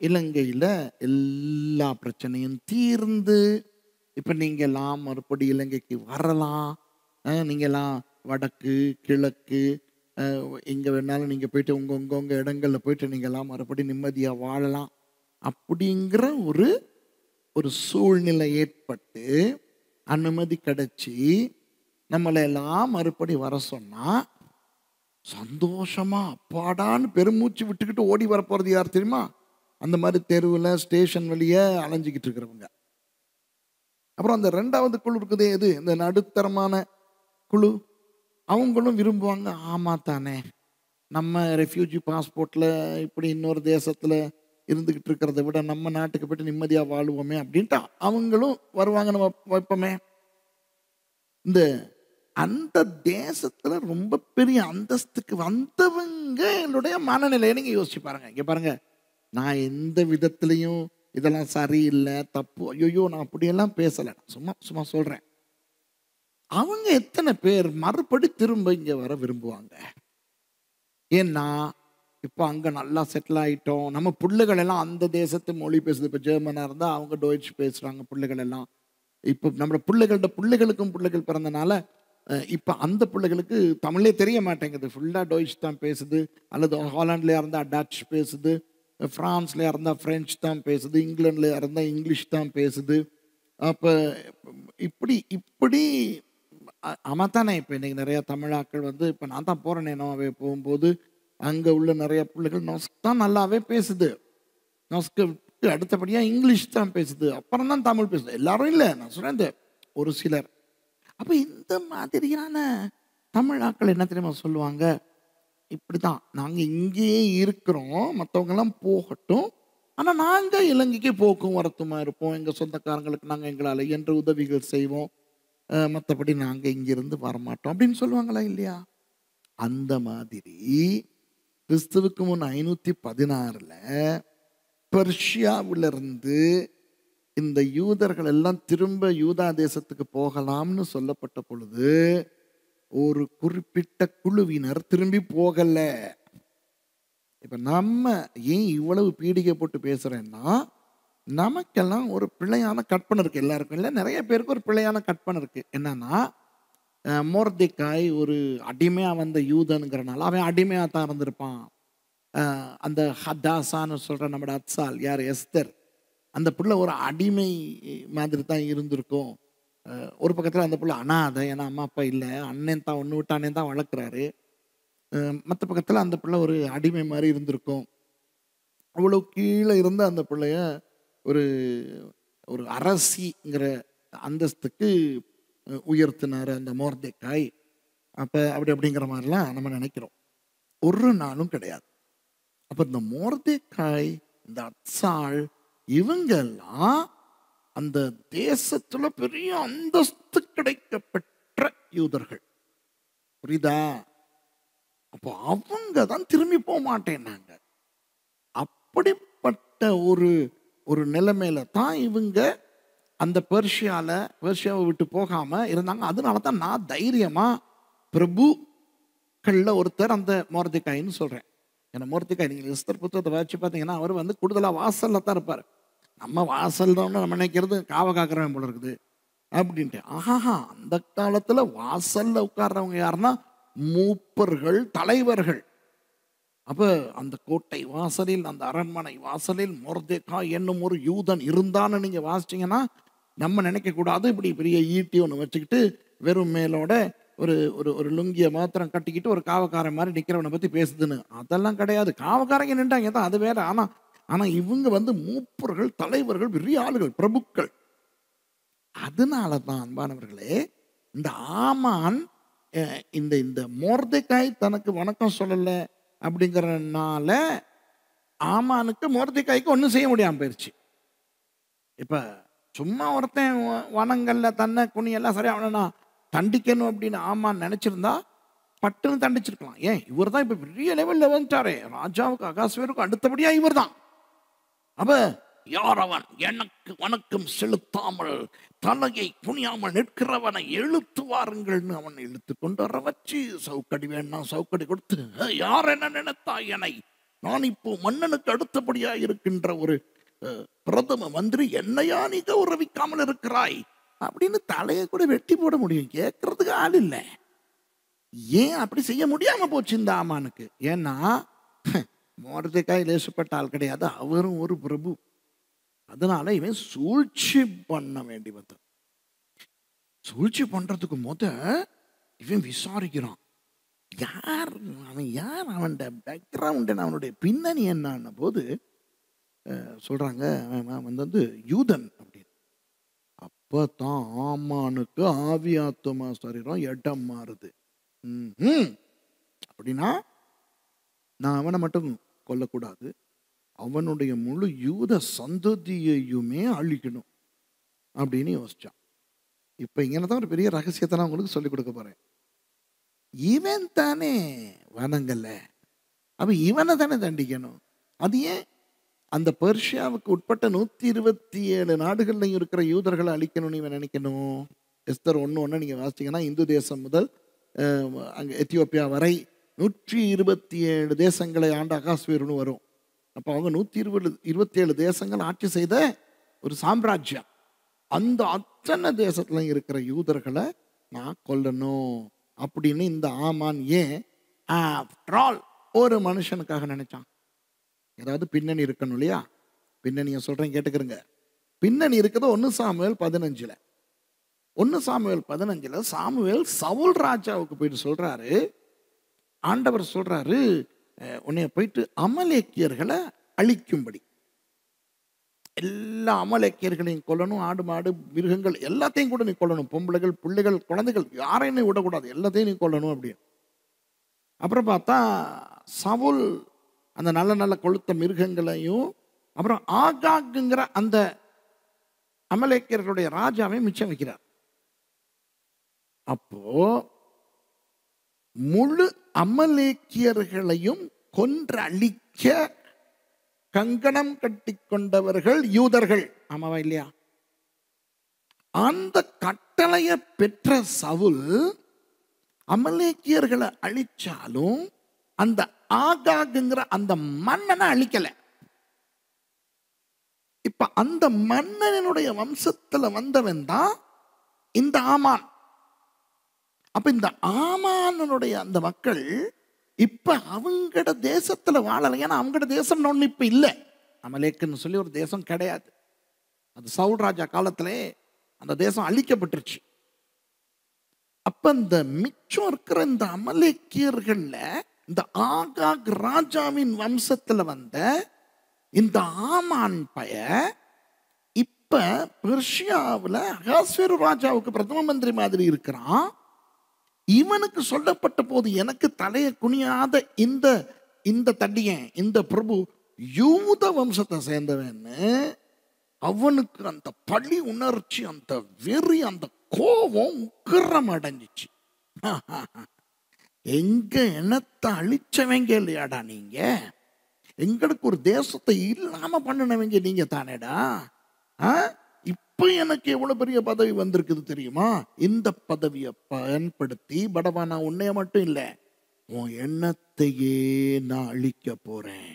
இலங்கையில எல்லா பிரச்சனையும் தீர்ந்து இப்ப நீங்க எல்லாம் மறுபடி இலங்கைக்கு வரலாம். நீங்க எல்லாம் வடக்கு கிழக்கு எங்க வேணாலும் நீங்க போயிட்டு உங்க இடங்கள்ல போயிட்டு நீங்க எல்லாம் மறுபடி நிம்மதியா வாழலாம் அப்படிங்கிற ஒரு சூழ்நிலை ஏற்பட்டு அனுமதி கிடைச்சி நம்மளை எல்லாம் மறுபடி வர சொன்னா சந்தோஷமா அப்பாடான்னு பெருமூச்சு விட்டுக்கிட்டு ஓடி வரப்போறது யார் தெரியுமா? அந்த மாதிரி தெருவில் ஸ்டேஷன் வழியே அலைஞ்சிக்கிட்டு இருக்கிறவங்க. அப்புறம் அந்த ரெண்டாவது குழு இருக்குதே, எது இந்த நடுத்தரமான குழு, அவங்களும் விரும்புவாங்க. ஆமா தானே, நம்ம ரெஃப்யூஜி பாஸ்போர்ட்ல இப்படி இன்னொரு தேசத்துல இருந்துகிட்டு இருக்கிறத விட நம்ம நாட்டுக்கு போயிட்டு நிம்மதியா வாழுவோமே அப்படின்ட்டு அவங்களும் வருவாங்க. நம்ம வைப்போமே. இந்த அந்த தேசத்துல ரொம்ப பெரிய அந்தஸ்துக்கு வந்தவங்க என்னுடைய மனநிலையை நீங்க யோசிச்சு பாருங்க. இங்க பாருங்க, நான் எந்த விதத்திலையும் இதெல்லாம் சரியில்லை தப்பு ஐயோ நான் அப்படியெல்லாம் பேசலை, சும்மா சொல்றேன். அவங்க எத்தனை பேர் மறுபடி திரும்ப இங்க வர விரும்புவாங்க? ஏன்னா இப்போ அங்க நல்லா செட்டில் ஆயிட்டோம். நம்ம பிள்ளைகள் எல்லாம் அந்த தேசத்து மொழி பேசுது. இப்போ ஜெர்மனா இருந்தா அவங்க டொய்ச் பேசுறாங்க பிள்ளைகள் எல்லாம். இப்போ நம்ம பிள்ளைகளுக்கும் பிள்ளைகள் பிறந்தனால இப்போ அந்த பிள்ளைகளுக்கு தமிழே தெரிய மாட்டேங்குது, ஃபுல்லாக டொய்ச் தான் பேசுது. அல்லது ஹாலாண்ட்லேயே இருந்தால் டச் பேசுது, ஃப்ரான்ஸ்ல இருந்தால் ஃப்ரெஞ்ச் தான் பேசுது, இங்கிலாண்டில் இருந்தால் இங்கிலீஷ் தான் பேசுது. அப்போ இப்படி இப்படி ஆமாம் தானே. இப்போ இன்றைக்கி நிறையா தமிழாக்கள் வந்து இப்போ நான் தான் போகிறேனே நோவே போகும்போது அங்கே உள்ள நிறைய பிள்ளைகள் நொஸ்க் தான் நல்லாவே பேசுது. நொஸ்க்கு விட்டு அடுத்தபடியாக இங்கிலீஷ் தான் பேசுது, அப்புறம் தான் தமிழ் பேசுது. எல்லாரும் இல்லை, நான் சொல்கிறேன் ஒரு சிலர். அப்போ இந்த மாதிரியான தமிழாக்கள் என்ன தெரியுமா சொல்லுவாங்க, இப்படி தான் நாங்கள் இங்கேயே இருக்கிறோம், மற்றவங்கெல்லாம் போகட்டும், ஆனால் நாங்கள் இலங்கைக்கு போக்குவரத்துமா இருப்போம், எங்கள் சொந்தக்காரங்களுக்கு நாங்கள் எங்களால் என்ற உதவிகள் செய்வோம், மற்றபடி நாங்கள் இங்கிருந்து வரமாட்டோம் அப்படின்னு சொல்லுவாங்களா இல்லையா? அந்த மாதிரி கிறிஸ்துவுக்கு முன் 516 பெர்ஷியாவிலிருந்து இந்த யூதர்கள் எல்லாம் திரும்ப யூதா தேசத்துக்கு போகலாம்னு சொல்லப்பட்ட பொழுது ஒரு குறிப்பிட்ட குழுவினர் திரும்பி போகல. இப்ப நம்ம ஏன் இவ்வளவு பீடிகை போட்டு பேசுறேன்னா, நமக்கெல்லாம் ஒரு பிழையான கற்பனை இருக்கு. எல்லாருக்கும் இல்லை, நிறைய பேருக்கு ஒரு பிழையான கற்பனை இருக்கு. என்னன்னா, மொர்தெக்காய் ஒரு அடிமையா வந்த யூதனுங்கிறனால அவன் அடிமையா தான் இருந்திருப்பான். அந்த ஹதாசான்னு சொல்ற நம்மளோட அத்சால் யார், எஸ்தர், அந்த பிள்ளை ஒரு அடிமை மாதிரி தான் இருந்திருக்கும். ஒரு பக்கத்தில் அந்த பிள்ளை அனாதை, ஏன்னா அம்மா அப்பா இல்லை, அண்ணன் தான் ஒன்று விட்டு அண்ணன் தான் வளர்க்குறாரு. மற்ற பக்கத்தில் அந்த பிள்ளை ஒரு அடிமை மாதிரி இருந்திருக்கும். அவ்வளோ கீழே இருந்த அந்த பிள்ளைய ஒரு ஒரு அரசிங்கிற அந்தஸ்துக்கு உயர்த்தினார் அந்த மொர்தெக்காய். அப்போ அப்படிங்கிற மாதிரிலாம் நம்ம நினைக்கிறோம். ஒரு நாளும் கிடையாது. அப்போ இந்த மொர்தெக்காய், இந்த அத்சாள், இவங்கெல்லாம் அந்த தேசத்துல பெரிய அந்தஸ்து கிடைக்கப்பெற்ற யூதர்கள். புரியுதா? அப்போ அவங்க தான் திரும்பி போக மாட்டேன்னாங்க. அப்படிப்பட்ட ஒரு ஒரு நிலைமையில தான் இவங்க அந்த பெர்ஷியாவை விட்டு போகாம இருந்தாங்க. அதனால தான் நான் தைரியமா பிரபுக்கள்ல ஒருத்தர் அந்த மொர்தெக்காய்ன்னு சொல்றேன். ஏன்னா மொர்தெக்காய் நீங்கள் எஸ்தர் புத்தகத்தை வாசிச்சு பார்த்தீங்கன்னா அவர் வந்து கூடுதலாக வாசல்ல தான் இருப்பார். நம்ம வாசல் தான் நம்ம நினைக்கிறது காவ காக்கிறவன் போல இருக்குது அப்படின்ட்டு. ஆஹா, அந்த காலத்துல வாசல்ல உட்கார்றவங்க யாருன்னா மூப்பர்கள், தலைவர்கள். அப்ப அந்த கோட்டை வாசலில், அந்த அரண்மனை வாசலில் மொர்தெக்காய் என்னும் ஒரு யூதன் இருந்தான்னு நீங்க வாசிச்சீங்கன்னா, நம்ம நினைக்க கூடாது இப்படி பெரிய ஈட்டி ஒன்று வச்சுக்கிட்டு வெறும் மேலோட ஒரு ஒரு ஒரு லுங்கியை மாத்திரம் கட்டிக்கிட்டு ஒரு காவக்காரன் மாதிரி நிக்கிறவனை பத்தி பேசுதுன்னு. அதெல்லாம் கிடையாது. காவக்காரங்க நின்றாங்க தான், அது வேற. ஆனா இவங்க வந்து மூப்பர்கள், தலைவர்கள், பெரிய ஆளுகள், பிரபுக்கள். அதனால தான் அன்பானவர்களே, இந்த ஆமான் இந்த இந்த மொர்தெக்காய் தனக்கு வணக்கம் சொல்லல அப்படிங்கிறனால ஆமானுக்கு மொர்தெக்காய்க்கு ஒன்றும் செய்ய முடியாமல் போயிடுச்சு. இப்ப சும்மா ஒருத்தன் வனங்கள்ல தன்னை குனியெல்லாம் சரியா அவனா தண்டிக்கணும் அப்படின்னு ஆமான் நினைச்சிருந்தா பட்டுன்னு தண்டிச்சிருக்கலாம். ஏன், இவர் தான் இப்ப பெரிய லெவல்ல வந்துட்டாரே, ராஜாவுக்கு அகாஸ்வேருக்கு அடுத்தபடியா இவர் தான். அப்ப யார் அவன், எனக்கு வணக்கம் செலுத்தாமல் தலையை குனியாமல் நிற்கிறவனை இழுத்து வாருங்கள்னு அவன் இழுத்து கொண்டு வர வச்சு சவுக்கடி வேணா சவுக்கடி கொடுத்து, யார் என்ன நினைத்தாய் என்னை, நான் இப்போ மன்னனுக்கு அடுத்தபடியா இருக்கின்ற ஒரு பிரதம மந்திரி, என்னையா நீ கௌரவிக்காமல் இருக்கிறாய் அப்படின்னு தலையை கூட வெட்டி போட முடியும். கேட்கறதுக்கு ஆள் இல்லை. ஏன் அப்படி செய்ய முடியாம போச்சு இந்த ஆமானுக்கு? ஏன்னா மொர்தெக்காய் லேசுப்பட்ட ஆள் கிடையாது, அவரும் ஒரு பிரபு. அதனால இவன் சூழ்ச்சி பண்ண வேண்டி வந்தது. சூழ்ச்சி பண்றதுக்கு இவன் விசாரிக்கிறான், யார் அவன், யார் அவன் பேக்ரவுண்ட், அவனுடைய பின்னணி என்னன்ன போது சொல்றாங்க அவன் வந்து யூதன் அப்படின்னு. அப்பதான் ஆமானுக்கு ஆவி ஆத்துமா சரீரம் இடம் மாறுது. அப்படின்னா நான் அவனை மட்டும் கொல்லக்கூடாது, அவனுடைய முழு யூத சந்ததியையுமே அழிக்கணும் அப்படின்னு யோசிச்சான். இப்ப இங்கதான் ஒரு பெரிய ரகசியத்தை நான் உங்களுக்கு சொல்லிக் கொடுக்க போறேன். இவன் தானே வனங்கள்ல, அப்ப இவனை தானே தண்டிக்கணும். அது ஏன் அந்த பெர்ஷியாவுக்கு உட்பட்ட 127 நாடுகள்லையும் இருக்கிற யூதர்களை அழிக்கணும்னு இவன் நினைக்கணும்? எஸ்தர் 1:1 நீங்க வாசிச்சீங்கன்னா, இந்து தேசம் முதல் அங்க எத்தியோப்பியா வரை 127 தேசங்களை ஆண்ட அகாஸ்வேருன்னு வரும். அப்போ அவங்க 127 தேசங்கள் ஆட்சி செய்த ஒரு சாம்ராஜ்யம். அந்த அத்தனை தேசத்துல இருக்கிற யூதர்களை நான் கொல்லணும் அப்படின்னு இந்த ஆமான் ஏன் ஆஃப்டர் ஆல் ஒரு மனுஷனுக்காக நினைச்சான்? ஏதாவது பின்னணி இருக்கணும் இல்லையா? பின்னணியை சொல்றேன் கேட்டுக்கிறங்க. பின்னணி இருக்குது 1 சாமுவேல் 15. 1 சாமுவேல் 15 சாமுவேல் சவுல் ராஜாவுக்கு போயிட்டு சொல்றாரு, ஆண்டவர் சொல்றாரு, உன்னைய போயிட்டு அமலேக்கியர்களை அழிக்கும்படி, எல்லா அமலேக்கியர்களையும் கொல்லணும், ஆடு மாடு மிருகங்கள் எல்லாத்தையும் கூட நீ கொல்லணும், பொம்பளைகள் பிள்ளைகள் குழந்தைகள் யாரையும் நீ விடக்கூடாது, எல்லாத்தையும் நீ கொல்லணும் அப்படின்னு. அப்புறம் பார்த்தா சவுல் அந்த நல்ல நல்ல கொளுத்த மிருகங்களையும் அப்புறம் ஆகாக்குங்கிற அந்த அமலேக்கியர்களுடைய ராஜாவை மிச்சம் வைக்கிறார். அப்போ முழு அமலேக்கியர்களையும் கொன்று அழிக்க கங்கணம் கட்டி கொண்டவர்கள் யூதர்கள். ஆமாவா இல்லையா? அந்த கட்டளையை பெற்ற சவுல் அமலேக்கியர்களை அழிச்சாலும் அந்த ஆகாகுங்கிற அந்த மன்னனை அழிக்கல. இப்ப அந்த மன்னனுடைய வம்சத்துல வந்தவன் தான் இந்த ஆமான். அப்ப இந்த ஆமானுடைய அந்த மக்கள் இப்ப அவங்கட தேசத்துல வாழலை. ஏன்னா அவங்கட தேசம் ஒண்ணு இப்ப இல்லை. அமலேக்குன்னு சொல்லி ஒரு தேசம் கிடையாது. அது சவுல் ராஜா காலத்திலே அந்த தேசம் அழிக்கப்பட்டுருச்சு. அப்ப இந்த மிச்சம் இருக்கிற இந்த அமலேக்கியர்கள்ல இந்த ஆகாக் ராஜாவின் வம்சத்துல வந்த இந்த ஆமான் பய இப்ப பெர்ஷியாவில் அகாஸ்வேரு ராஜாவுக்கு பிரதம மந்திரி மாதிரி இருக்கிறான். இவனுக்கு சொல்லப்பட்ட போது எனக்கு தலையை குனியாத இந்த இந்த தடியன் இந்த பிரபு யூத வம்சத்தை சேர்ந்தவன்னு அவனுக்கு அந்த பழி உணர்ச்சி, அந்த வெறி, அந்த கோபம் உக்கிரம் அடைஞ்சிச்சு. எங்க இனத்தை அழிச்சவங்க இல்லையாடா நீங்க, எங்களுக்கு ஒரு தேசத்தை இல்லாம பண்ணினவங்க நீங்க தானேடா. இப்ப எனக்கு எவ்வளவு பெரிய பதவி வந்திருக்குது தெரியுமா? இந்த பதவியை பயன்படுத்தி படவா நான் உன்னைய மட்டும் இல்லை உன் எண்ணத்தையே நான் அழிக்க போறேன்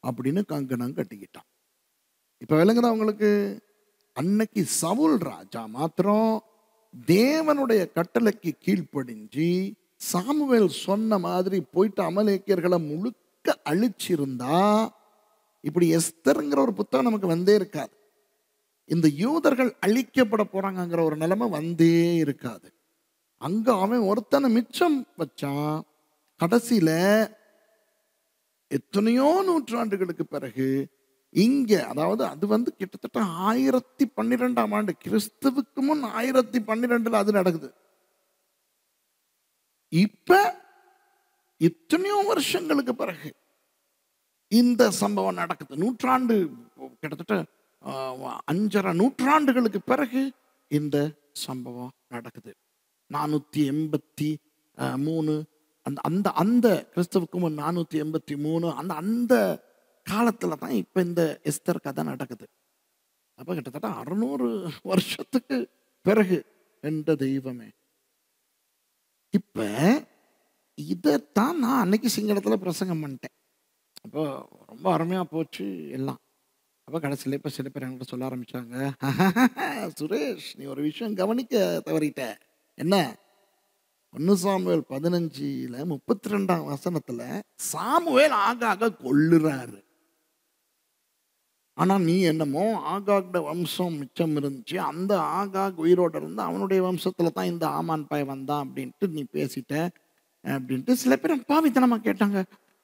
அப்படின்னு கங்கணம் கட்டிக்கிட்டான். இப்ப விளங்குதா உங்களுக்கு? அன்னைக்கு சவுல் ராஜா மாத்திரம் தேவனுடைய கட்டளைக்கு கீழ்ப்படிஞ்சு சாமுவேல் சொன்ன மாதிரி போயிட்டு அமலேக்கியர்களை முழுக்க அழிச்சிருந்தா இப்படி எஸ்தர்ங்கிற ஒரு புத்தகம் நமக்கு வந்தே இருக்காது. இந்த யூதர்கள் அழிக்கப்பட போறாங்கிற ஒரு நிலைமை வந்தே இருக்காது. அங்க அவன் ஒருத்தனை மிச்சம் வச்சான். கடைசியில எத்தனையோ நூற்றாண்டுகளுக்கு பிறகு இங்க, அதாவது அது கிட்டத்தட்ட 1012ஆம் ஆண்டு, கிறிஸ்துவுக்கு முன் 1012 அது நடக்குது. இப்ப இத்தனையோ வருஷங்களுக்கு பிறகு இந்த சம்பவம் நடக்குது. நூற்றாண்டு, கிட்டத்தட்ட 5.5 நூற்றாண்டுகளுக்கு பிறகு இந்த சம்பவம் நடக்குது. 483 அந்த அந்த கிறிஸ்துவுக்கு முன் 483 அந்த காலத்துல தான் இப்ப இந்த எஸ்தர் கதை நடக்குது. அப்ப கிட்டத்தட்ட 600 வருஷத்துக்கு பிறகு என்ற தெய்வமே. இப்ப இதைத்தான் நான் அன்னைக்கு சிங்களத்துல பிரசங்கம் பண்ணிட்டேன். அப்போ ரொம்ப அருமையா போச்சு எல்லாம். அப்போ கடைசியில் இப்போ சில பேர் என்கிட்ட சொல்ல ஆரம்பிச்சாங்க, சுரேஷ் நீ ஒரு விஷயம் கவனிக்க தவறிட்ட. என்ன? 1 சாமுவேல் 15 32ஆம் வசனத்துல சாமுவேல் ஆகாக கொல்லுறாரு. ஆனா நீ என்னமோ ஆகாக வம்சம் மிச்சம் இருந்துச்சு, அந்த ஆகாக் உயிரோட இருந்து அவனுடைய வம்சத்துல தான் இந்த ஆமான் பாய் வந்தான் அப்படின்ட்டு நீ பேசிட்ட அப்படின்ட்டு சில பேர் பாவித்தனமா கேட்டாங்க.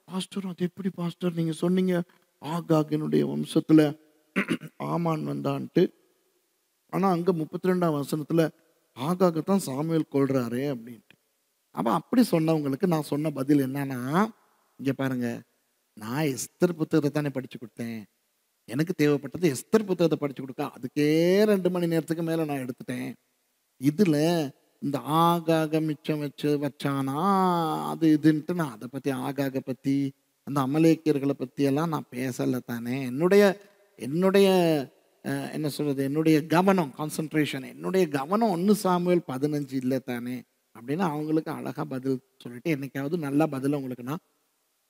பாஸ்டர் அது எப்படி பாஸ்டர் நீங்க சொன்னீங்க ஆகாகினுடைய வம்சத்துல ஆமான் வந்தான்ட்டு, ஆனா அங்க 32ஆம் வசனத்துல ஆகாகத்தான் சாமுவேல் கொல்றாரு அப்படின்ட்டு. அப்ப அப்படி சொன்னவங்களுக்கு நான் சொன்ன பதில் என்னன்னா, இங்க பாருங்க, நான் எஸ்தர் புத்தகத்தை தானே படிச்சு கொடுத்தேன். எனக்கு தேவைப்பட்டது எஸ்தர் புத்தகத்தை படிச்சு கொடுக்க அதுக்கே 2 மணி நேரத்துக்கு மேல நான் எடுத்துட்டேன். இதுல இந்த ஆகாக மிச்சம் வச்சானா அது இதுன்ட்டு நான் அதை பத்தி ஆகாக பத்தி அந்த அமலேக்கியர்களை பத்தி எல்லாம் நான் பேசல தானே. என்னுடைய என்ன சொல்றது, என்னுடைய கவனம், கான்சன்ட்ரேஷன், என்னுடைய கவனம் 1 சாமுவேல் 15 இல்லை தானே அப்படின்னு அவங்களுக்கு அழகா பதில் சொல்லிட்டு, என்னைக்காவது நல்ல பதில் உங்களுக்கு நான்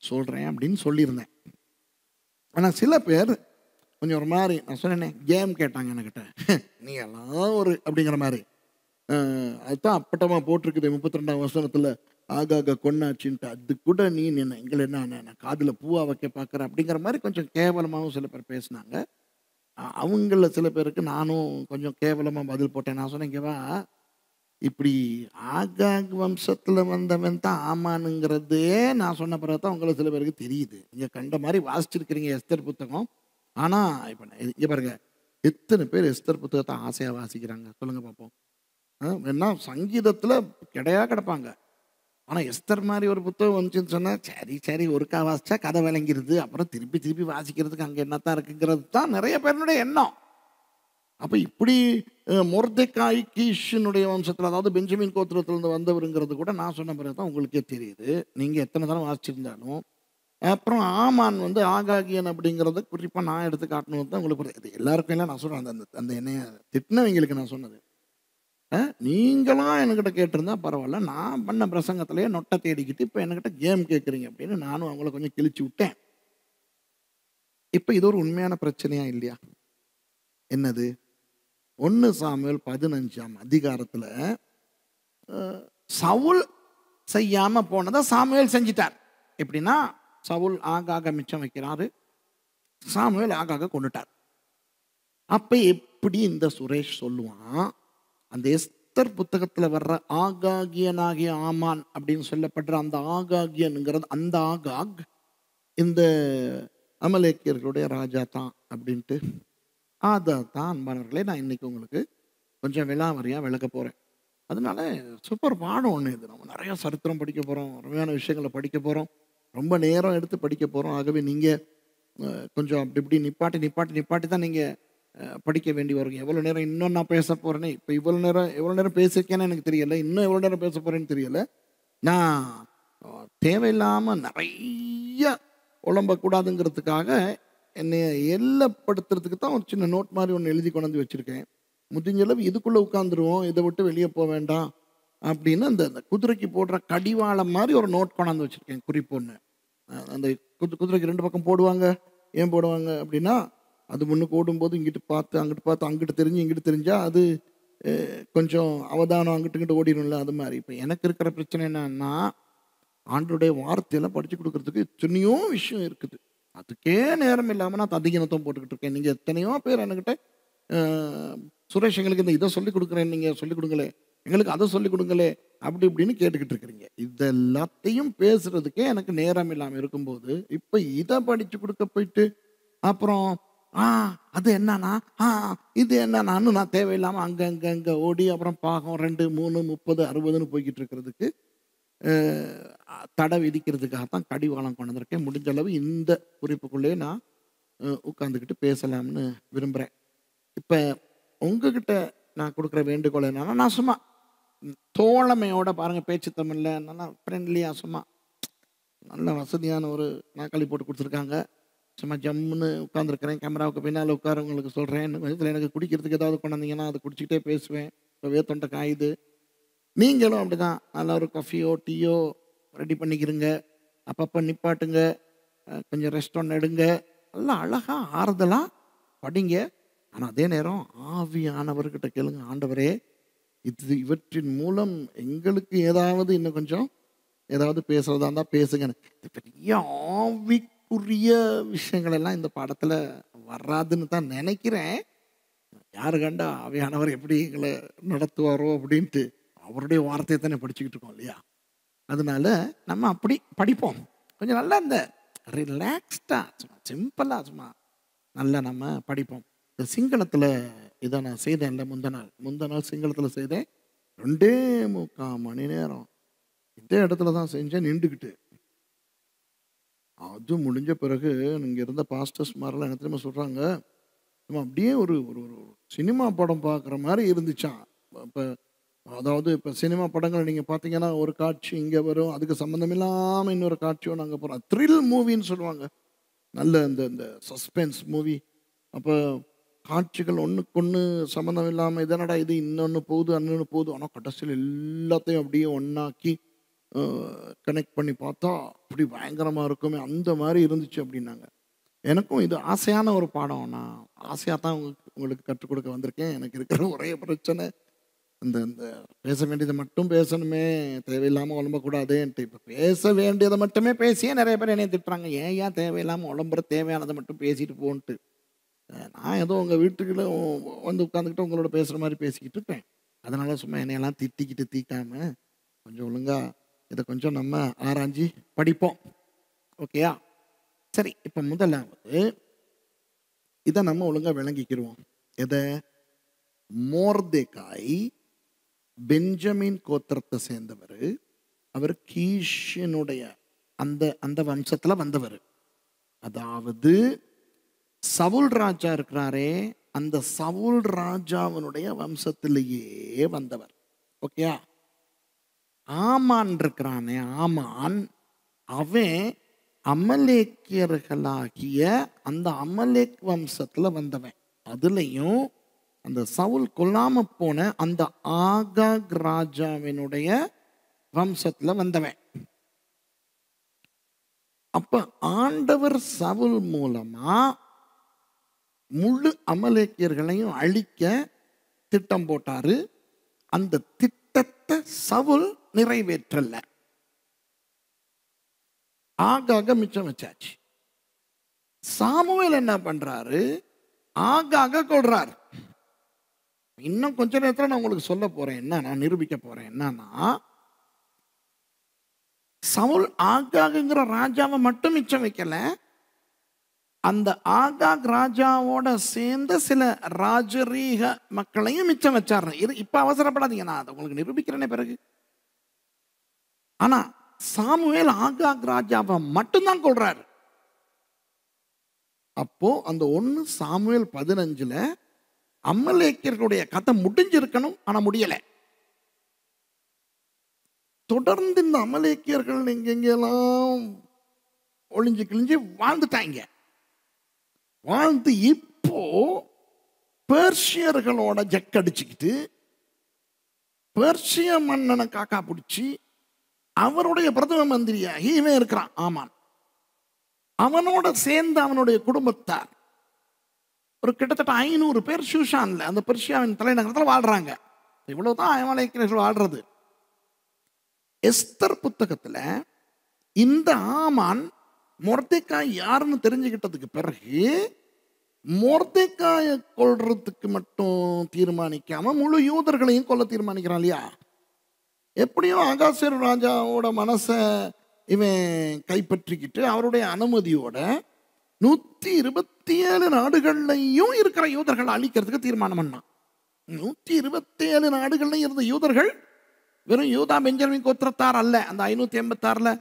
சொல்றேன் அப்படின்னு சொல்லியிருந்தேன். ஆனா சில பேர் கொஞ்சம் ஒரு மாதிரி, நான் சொன்னேனே கேம் கேட்டாங்க என்கிட்ட, நீ எல்லாம் ஒரு அப்படிங்கிற மாதிரி. அதுதான் அப்பட்டமா போட்டிருக்குது 32ஆம் வசனத்துல ஆகாக கொன்னாச்சுன்ட்டு அது கூட நீ என்ன எங்களை என்ன காதில் பூவா வைக்க பார்க்குற அப்படிங்கிற மாதிரி கொஞ்சம் கேவலமாகவும் சில பேர் பேசினாங்க. அவங்கள சில பேருக்கு நானும் கொஞ்சம் கேவலமாக பதில் போட்டேன். நான் சொன்னேன், இங்கே வா, இப்படி ஆகாக் வம்சத்துல வந்தவன் தான் ஆமானுங்கிறதே நான் சொன்ன பிறகு தான் உங்களுக்கு சில பேருக்கு தெரியுது. நீங்க கண்ட மாதிரி வாசிச்சிருக்கிறீங்க எஸ்தர் புத்தகம். ஆனா இப்ப இங்க பாருங்க, எத்தனை பேர் எஸ்தர் புத்தகத்தை ஆசையா வாசிக்கிறாங்க சொல்லுங்க பார்ப்போம். வேணா சங்கீதத்துல கிடையா கிடப்பாங்க. ஆனா எஸ்தர் மாதிரி ஒரு புத்தகம் வந்துச்சுன்னு சொன்னா சரி சரி ஒருக்கா வாசிச்சா கதை விளங்கிருது, அப்புறம் திருப்பி திருப்பி வாசிக்கிறதுக்கு அங்க என்னத்தான் இருக்குங்கிறது தான் நிறைய பேருடைய எண்ணம். அப்ப இப்படி மொர்தெக்காய் கீஷினுடைய வம்சத்துல, அதாவது பெஞ்சமின் கோத்திரத்திலிருந்து வந்தவருங்கிறது கூட நான் சொன்ன பிறகு தான் உங்களுக்கே தெரியுது. நீங்க எத்தனை தடவை வாசிச்சிருந்தாலும். அப்புறம் ஆமான் வந்து ஆகாகியன் அப்படிங்கிறத குறிப்பா நான் எடுத்து காட்டணும் தான் உங்களுக்கு புரியுது. இது எல்லாருக்கும் எல்லாம் நான் சொல்றேன். அந்த அந்த என்னைய திட்டினவங்களுக்கு நான் சொன்னது. நீங்களாம் என்கிட்ட கேட்டிருந்தா பரவாயில்ல, நான் பண்ண பிரசங்கத்திலேயே நொட்டை தேடிக்கிட்டு இப்போ என்கிட்ட கேம் கேட்குறீங்க அப்படின்னு நானும் அவங்கள கொஞ்சம் கிழிச்சு விட்டேன். இப்போ இது ஒரு உண்மையான பிரச்சனையா இல்லையா? என்னது? 1 சாமுவேல் 15ஆம் அதிகாரத்துல சவுல் செய்யாம போனதை சாமுவேல் செஞ்சிட்டார். எப்படின்னா, சவுல் ஆகாக மிச்சம் வைக்கிறாரு, சாமுவேல் ஆகாக கொண்டுட்டார். அப்ப எப்படி இந்த சுரேஷ் சொல்லுவான், அந்த எஸ்தர் புத்தகத்துல வர்ற ஆகாகியனாகிய ஆமான் அப்படின்னு சொல்லப்படுற அந்த ஆகாகியனுங்கிறது, அந்த ஆகாக் இந்த அமலேக்கியர்களுடைய ராஜா தான் அப்படின்ட்டு. அதான் அன்பானவர்களே, நான் இன்னைக்கு உங்களுக்கு கொஞ்சம் விலாவரியாக விளக்க போகிறேன். அதனால சூப்பர் பாடம் ஒன்று இது. நம்ம நிறைய சரித்திரம் படிக்க போகிறோம், அருமையான விஷயங்களை படிக்க போகிறோம், ரொம்ப நேரம் எடுத்து படிக்க போகிறோம். ஆகவே நீங்கள் கொஞ்சம் அப்படி இப்படி நிப்பாட்டி நிப்பாட்டி நிப்பாட்டி தான் நீங்கள் படிக்க வேண்டி வருங்க. எவ்வளோ நேரம் இன்னும் நான் பேச போகிறேனே, இப்போ எவ்வளோ நேரம் பேசியிருக்கேன்னு எனக்கு தெரியலை, இன்னும் எவ்வளோ நேரம் பேச போகிறேன்னு தெரியலை. நான் தேவையில்லாமல் நிறைய உழம்பக்கூடாதுங்கிறதுக்காக என்னை எல்லப்படுத்துறதுக்கு தான் ஒரு சின்ன நோட் மாதிரி ஒன்று எழுதி கொண்டாந்து வச்சுருக்கேன். முடிஞ்சளவு இதுக்குள்ளே உட்காந்துருவோம், இதை விட்டு வெளியே போக வேண்டாம் அப்படின்னு அந்த அந்த குதிரைக்கு போடுற கடிவாளம் மாதிரி ஒரு நோட் கொண்டாந்து வச்சுருக்கேன், குறிப்பு ஒன்று. அந்த குதிரைக்கு 2 பக்கம் போடுவாங்க. ஏன் போடுவாங்க அப்படின்னா, அது முன்னுக்கு ஓடும்போது இங்கிட்டு பார்த்து அங்கிட்டு பார்த்து, அங்கிட்டு தெரிஞ்சு இங்கிட்டு தெரிஞ்சால் அது கொஞ்சம் அவதானம் அங்கிட்டு இங்கிட்டு ஓடிடும்ல, அது மாதிரி. இப்போ எனக்கு இருக்கிற பிரச்சனை என்னன்னா, ஆண்டோடைய வார்த்தையெல்லாம் படித்து கொடுக்கறதுக்கு எத்தனையோ விஷயம் இருக்குது. அதுக்கே நேரம் இல்லாமல் நான் ததிகினத்தம் போட்டுக்கிட்டு இருக்கேன். நீங்கள் எத்தனையோ பேர் என்கிட்ட சுரேஷ் எங்களுக்கு இந்த இதை சொல்லிக் கொடுக்குறேன், நீங்கள் சொல்லிக் கொடுங்களே, எங்களுக்கு அதை சொல்லிக் கொடுங்களே அப்படி இப்படின்னு கேட்டுக்கிட்டு இருக்கிறீங்க. இதெல்லாத்தையும் பேசுறதுக்கே எனக்கு நேரம் இல்லாமல் இருக்கும்போது, இப்போ இதை படித்து கொடுக்க போயிட்டு அப்புறம் அது என்னன்னா இது என்னன்னான்னு நான் தேவையில்லாமல் அங்கே ஓடி அப்புறம் பாகம் 2, 3, 30, 60ன்னு போய்கிட்டு இருக்கிறதுக்கு தடை விதிக்கிறதுக்காகத்தான் கடிவாளம் கொண்டு வந்திருக்கேன். முடிஞ்ச அளவு இந்த குறிப்புக்குள்ளேயே நான் உட்காந்துக்கிட்டு பேசலாம்னு விரும்புகிறேன். இப்போ உங்ககிட்ட நான் கொடுக்குற வேண்டுகோள் என்னன்னா, நான் சும்மா தோழமையோட பாருங்கள், பேச்சு தமிழில் நல்லா ஃப்ரெண்ட்லியாக சும்மா நல்ல வசதியான ஒரு நாற்காலி போட்டு கொடுத்துருக்காங்க, சும்மா ஜம்முன்னு உட்காந்துருக்கிறேன். கேமராவுக்கு பின்னால் உட்காரவங்களுக்கு சொல்கிறேன். இதில் எனக்கு குடிக்கிறதுக்கு ஏதாவது கொண்டாந்தீங்கன்னா அதை குடிச்சிக்கிட்டே பேசுவேன். இப்போ தொண்டை காயுது. நீங்களும் அப்படி தான் நல்லா ஒரு காஃபியோ டீயோ ரெடி பண்ணிக்கிறங்க, அப்பப்போ நிப்பாட்டுங்க, கொஞ்சம் ரெஸ்ட் ஒன்று எடுங்க, நல்லா அழகாக ஆறுதலாக படிங்க. ஆனால் அதே நேரம் ஆவியானவர்கிட்ட கேளுங்க, ஆண்டவரே இவற்றின் மூலம் எங்களுக்கு ஏதாவது இன்னும் கொஞ்சம் ஏதாவது பேசுகிறதா இருந்தால் பேசுங்க. இது பெரிய ஆவிக்குரிய விஷயங்கள் எல்லாம் இந்த பாடத்தில் வராதுன்னு தான் நினைக்கிறேன். யாரு கண்டா ஆவியானவர் எப்படி எங்களை நடத்துவாரோ அப்படின்ட்டு அவருடைய வார்த்தையை தானே படிச்சுக்கிட்டு இருக்கோம் இல்லையா? அதனால நம்ம அப்படி படிப்போம். கொஞ்சம் நல்லா இந்த ரிலாக்ஸ்டாக சும்மா சிம்பிளாக சும்மா நல்லா நம்ம படிப்போம். இந்த சிங்களத்தில் இதை நான் செய்தேன்ல, முந்த நாள் சிங்களத்தில் செய்தேன். 2.25 மணி நேரம் இதே இடத்துல தான் செஞ்சேன் நின்றுக்கிட்டு. அது முடிஞ்ச பிறகு இங்கே இருந்த பாஸ்டர்ஸ் மாதிரிலாம் என்ன தெரியுமா சொல்கிறாங்க, நம்ம அப்படியே ஒரு ஒரு சினிமா படம் பார்க்குற மாதிரி இருந்துச்சான். இப்போ அதாவது இப்போ சினிமா படங்களை நீங்கள் பார்த்தீங்கன்னா ஒரு காட்சி இங்கே வரும், அதுக்கு சம்மந்தம் இல்லாமல் இன்னொரு காட்சியோ நாங்கள் போகிறோம். த்ரில் மூவின்னு சொல்லுவாங்க, நல்ல இந்த இந்த சஸ்பென்ஸ் மூவி. அப்போ காட்சிகள் ஒன்றுக்கு ஒன்று சம்மந்தம் இல்லாமல் இதனடா இது இன்னொன்று போகுது அன்னொன்று போகுது, ஆனால் கடைசியில் எல்லாத்தையும் அப்படியே ஒன்றாக்கி கனெக்ட் பண்ணி பார்த்தா அப்படி பயங்கரமாக இருக்குமே, அந்த மாதிரி இருந்துச்சு அப்படின்னாங்க. எனக்கும் இது ஆசையான ஒரு பாடம், நான் ஆசையாக தான் உங்களுக்கு கற்றுக் கொடுக்க வந்திருக்கேன். எனக்கு இருக்கிற ஒரே பிரச்சனை இந்த இந்த பேச வேண்டியதை மட்டும் பேசணுமே, தேவையில்லாமல் உழம்பக்கூடாதுன்ட்டு. இப்போ பேச வேண்டியதை மட்டுமே பேசியே நிறைய பேர் என்னை திட்டுறாங்க. ஏன் தேவையில்லாமல் உழம்புற, தேவையானதை மட்டும் பேசிட்டு போன்ட்டு. நான் ஏதோ உங்கள் வீட்டுக்குள்ள வந்து உட்காந்துக்கிட்டு உங்களோட பேசுகிற மாதிரி பேசிக்கிட்டு இருப்பேன். அதனால சும்மா என்னையெல்லாம் திட்டிக்கிட்டு தீக்காம கொஞ்சம் ஒழுங்கா இதை கொஞ்சம் நம்ம ஆராய்ஞ்சி படிப்போம். ஓகேயா? சரி, இப்போ முதலாவது இதை நம்ம ஒழுங்காக விளங்கிக்கிடுவோம். எதை? மோர்தெகாய் பெஞ்சமின் கோத்திரத்தை சேர்ந்தவர். அவர் கீஷினுடைய அந்த அந்த வம்சத்தில் வந்தவர். அதாவது சவுல் ராஜா இருக்கிறாரே, அந்த சவுல் ராஜாவினுடைய வம்சத்திலேயே வந்தவர். ஓகேயா? ஆமான் இருக்கிறானே, ஆமான் அவன் அமலேக்கியர்களாகிய அந்த அமலேக் வம்சத்துல வந்தவன். அதுலயும் அந்த சவுல் கொல்லாம போன அந்த ஆகாக் ராஜாவினுடைய வம்சத்துல வந்தவன். அப்ப ஆண்டவர் சவுல் மூலமா முழு அமலேக்கியர்களையும் அழிக்க திட்டம் போட்டாரு. அந்த திட்டத்தை சவுல் நிறைவேற்றல. ஆகாக மிச்சம் வச்சாச்சு. சாமுவேல் என்ன பண்றாரு? ஆகாக கொல்றாரு. இன்னும் கொஞ்ச நேரத்தில் நான் உங்களுக்கு சொல்ல போறேன், என்ன நான் நிரூபிக்க போறேன். என்னன்னா, சவுல் ஆகாகுங்கிற ராஜாவை மட்டும் மிச்சம் வைக்கல, அந்த ஆகாக் ராஜாவோட சேர்ந்த சில ராஜரீக மக்களையும் மிச்சம் வச்சாரு. இப்ப அவசரப்படாதீங்க, நான் அதை உங்களுக்கு நிரூபிக்கிறேனே பிறகு. ஆனா சாமுவேல் ஆகாக் ராஜாவை மட்டும்தான் கொல்றாரு. அப்போ அந்த 1 சாமுவேல் 15 அமலேக்கியர்களுடைய கதை முடிஞ்சிருக்கணும், ஆனா முடியல. தொடர்ந்து இந்த அமலேக்கியர்கள் எங்கெங்கெல்லாம் ஒளிஞ்சு கிழிஞ்சு வாழ்ந்துட்டாங்க. வாழ்ந்து இப்போ பெர்ஷியர்களோட ஜக்கடிச்சுக்கிட்டு பெர்ஷிய மன்னனை காக்கா பிடிச்சி அவருடைய பிரதம மந்திரியாகி இவன் இருக்கிறான் ஆமான். அவனோட சேர்ந்து அவனுடைய குடும்பத்தார் ஒரு கிட்டத்தட்ட 500 பேர் ஷூஷான்ல, அந்த பெர்ஷியாவின் தலைநகரத்தில் வாழ்றாங்க. இவ்வளவுதான் அமலேக்கியர்கள் வாழ்றது. எஸ்தர் புத்தகத்துல இந்த ஆமான் மொர்தெக்காய் யாருன்னு தெரிஞ்சுக்கிட்டதுக்கு பிறகு மொர்தெக்காயை கொல்றதுக்கு மட்டும் தீர்மானிக்காம முழு யூதர்களையும் கொல்ல தீர்மானிக்கிறான் இல்லையா? எப்படியோ அகாஸ்வேரு ராஜாவோட மனசை இவன் கைப்பற்றிக்கிட்டு அவருடைய அனுமதியோட 127 நாடுகள்லையும் இருக்கிற யூதர்களை அழிக்கிறதுக்கு தீர்மானம் பண்ணான். 127 நாடுகள்லையும் இருந்த யூதர்கள் வெறும் யூதா பெஞ்சமின் கோத்திரத்தார் அல்ல. அந்த 586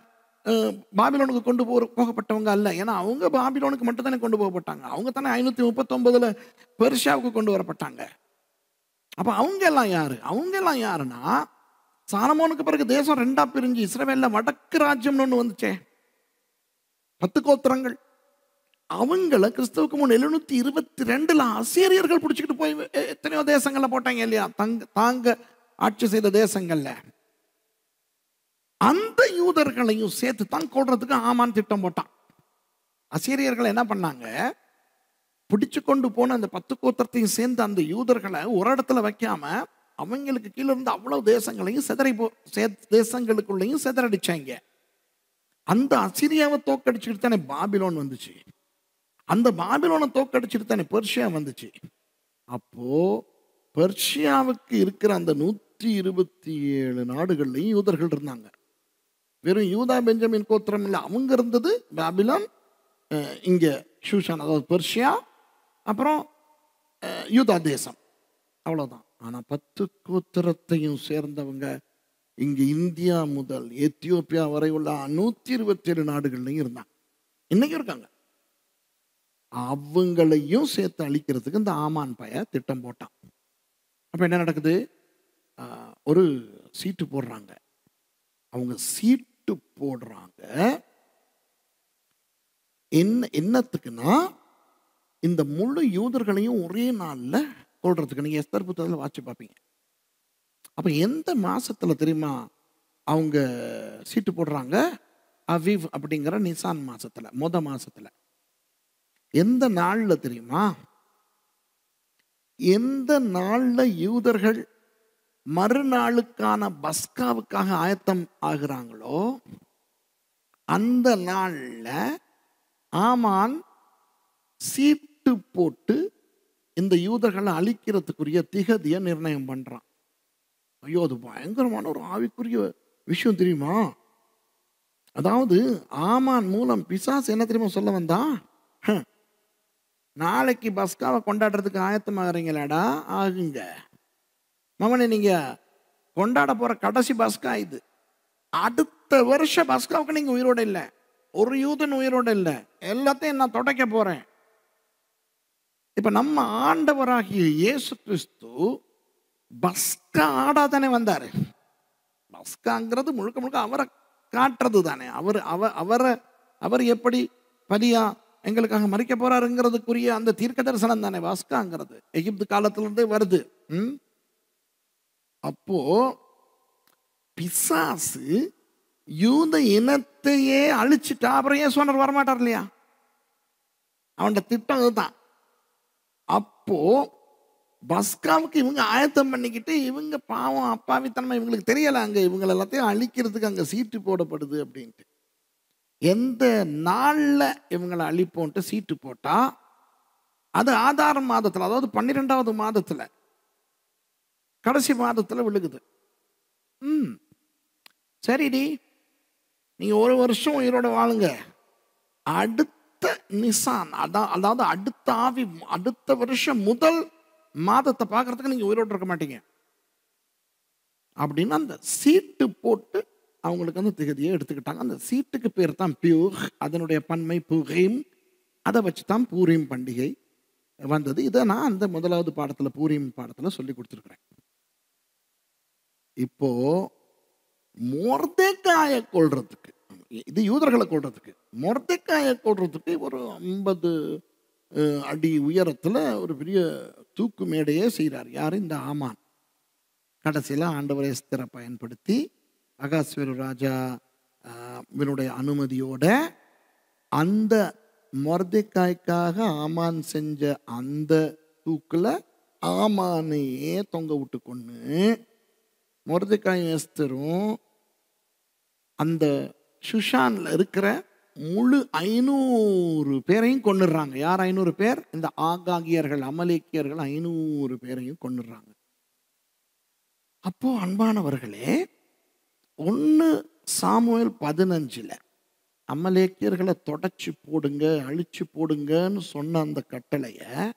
பாபிலோனுக்கு கொண்டு போகப்பட்டவங்க அல்ல. ஏன்னா அவங்க பாபிலோனுக்கு மட்டும் தானே கொண்டு போகப்பட்டாங்க. அவங்க தானே 539 பெர்ஷியாவுக்கு கொண்டு வரப்பட்டாங்க. அப்ப அவங்க எல்லாம் யாரு? அவங்க எல்லாம் யாருன்னா, சாலமோனுக்கு பிறகு தேசம் 2ஆ பிரிஞ்சு இஸ்ரவேல்ல வடக்கு ராஜ்யம்னு ஒண்ணு வந்துச்சே, 10 கோத்திரங்கள். அவங்கள கிறிஸ்துவுக்கு முன் 722 அசீரியர்கள் பிடிச்சிக்கிட்டு போய் எத்தனையோ தேசங்கள்ல போட்டாங்க இல்லையா? தாங்க ஆட்சி செய்த தேசங்கள்ல அந்த யூதர்களையும் சேர்த்து தான் கொல்றதுக்கு ஆமான் திட்டம் போட்டான். அசீரியர்கள் என்ன பண்ணாங்க? பிடிச்சு கொண்டு போன அந்த 10 கோத்திரத்தையும் சேர்ந்து அந்த யூதர்களை ஒரு இடத்துல வைக்காம அவங்களுக்கு கீழே இருந்து அவ்வளவு தேசங்களையும் தேசங்களுக்குள்ளையும் சிதறடிச்சாங்க. அந்த அசீரியாவை தோக்கடிச்சுட்டு தானே பாபிலோன் வந்துச்சு. அந்த பாபிலோனை தோக்கடிச்சுட்டு தானே பெர்ஷியா வந்துச்சு. அப்போ பெர்ஷியாவுக்கு இருக்கிற அந்த 127 நாடுகள்லையும் யூதர்கள் இருந்தாங்க. வெறும் யூதா பெஞ்சமின் கோத்திரம் இல்லை, அவங்க இருந்தது பாபிலோன், இங்க ஷூஷான் அதாவது பெர்ஷியா, அப்புறம் யூதா தேசம், அவ்வளவுதான். ஆனா 10 கோத்திரத்தையும் சேர்ந்தவங்க இங்க இந்தியா முதல் எத்தியோப்பியா வரை உள்ள 127 நாடுகள்லையும் இருந்தாங்க, இன்னைக்கும் இருக்காங்க. அவங்களையும் சேர்த்து அழிக்கிறதுக்கு இந்த ஆமான் பைய திட்டம் போட்டான். அப்ப என்ன நடக்குது? ஒரு சீட்டு போடுறாங்க. அவங்க சீட்டு போடுறாங்க என்னத்துக்குன்னா, இந்த முழு யூதர்களையும் ஒரே நாள்ல கொல்றதுக்கு. நீங்க எஸ்தர் புத்தகத்துல வாட்சி பார்ப்பீங்க. அப்ப எந்த மாசத்துல தெரியுமா அவங்க சீட்டு போடுறாங்க? அவிவ் அப்படிங்கிற நிசான் மாசத்துல, மாசத்துல. எந்த நாள்ல தெரியுமா? எந்த நாள்ல யூதர்கள் மறுநாளுக்கான பஸ்காவுக்காக ஆயத்தம் ஆகுறாங்களோ அந்த நாள்ல ஆமான் சீட்டு போட்டு இந்த யூதர்களை அழிக்கிறதுக்குரிய திகதியை நிர்ணயம் பண்றான். ஐயோ, அது பயங்கரமான ஒரு ஆவிக்குரிய விஷயம் தெரியுமா? அதாவது ஆமான் மூலம் பிசாசு என்ன தெரியுமா சொல்ல வந்தான்? நாளைக்கு பஸ்காவை கொண்டாடுறதுக்கு ஆயத்தமாகறீங்களாடா, ஆகுங்க மகனே, நீங்க கொண்டாட போற கடைசி பஸ்கா இது. அடுத்த வருஷ பஸ்காவுக்கு நீங்க உயிரோட இல்லை, ஒரு யூதன் உயிரோட இல்லை, எல்லாத்தையும் நான் தொடக்க போறேன். இப்ப நம்ம ஆண்டவராகிய இயேசு கிறிஸ்து பஸ்கா ஆடாதானே வந்தாரு. பஸ்காங்கிறது முழுக்க முழுக்க அவரை காட்டுறது தானே. அவர் எப்படி பலியா எங்களுக்காக மறிக்க போறாருங்கிறதுக்குரிய அந்த தீர்க்க தரிசனம் தானே பஸ்காங்கிறது. எகிப்து காலத்திலிருந்தே வருது. அப்போ பிசாசு யூத இனத்தையே அழிச்சிட்டா அப்புறம் ஏன் சொன்னார் வரமாட்டார் இல்லையா? அவன் திட்டம் அதுதான். அப்போ பஸ்காவுக்கு இவங்க ஆயத்தம் பண்ணிக்கிட்டு இவங்க பாவம் அப்பாவித்தனமா இவங்களுக்கு தெரியல, அங்க இவங்க எல்லாத்தையும் அழிக்கிறதுக்கு அங்க சீட்டு போடப்படுது அப்படின்ட்டு. எந்த நாள்ல இவங்களை அழிப்போன்ட்டு சீட்டு போட்டா அது ஆதார மாதத்துல, அதாவது 12வது மாதத்துல கடைசி மாதத்துல விழுகுது. சரிடி, நீங்க ஒரு வருஷம் உயிரோட வாழுங்க, அடுத்த நிசான் அதாவது அடுத்த ஆவி அடுத்த வருஷம் முதல் மாதத்தை பார்க்கறதுக்கு நீங்க உயிரோடு இருக்க மாட்டீங்க அப்படின்னு அந்த சீட்டு போட்டு அவங்களுக்கு அந்த திகதியை எடுத்துக்கிட்டாங்க. அந்த சீட்டுக்கு பேர் தான் பியூர், அதனுடைய பன்மை புகையும். அதை வச்சு தான் பூரீம் பண்டிகை வந்தது. இதை நான் அந்த முதலாவது பாடத்துல பூரீம் பாடத்துல சொல்லி கொடுத்துருக்கிறேன். இப்போ மொர்தெக்காயை கொல்றதுக்கு, இது யூதர்களை கொல்றதுக்கு, மொர்தெக்காயை கொல்றதுக்கு ஒரு 50 அடி உயரத்துல ஒரு பெரிய தூக்கு மேடையே செய்கிறார். யாரு? இந்த ஆமான். கடைசியில் ஆண்டவர் எஸ்தரை பயன்படுத்தி அகாஸ்வேரு ராஜா இவனுடைய அனுமதியோட அந்த மொர்தெக்காய்க்காக ஆமான் செஞ்ச அந்த தூக்குல ஆமானையே தொங்க விட்டு கொண்டு மொர்தெக்காயும் எஸ்தரும் அந்த சுஷான்ல இருக்கிற முழு 500 பேரையும் கொன்னுடுறாங்க. யார் 500 பேர்? இந்த ஆகாகியர்கள், அமலேக்கியர்கள் 500 பேரையும் கொன்னுடுறாங்க. அப்போ அன்பானவர்களே, 1 சாமுவேல் 15 அமலேக்கியர்களை தொடச்சு போடுங்க, அழிச்சு போடுங்கன்னு சொன்ன அந்த கட்டளைய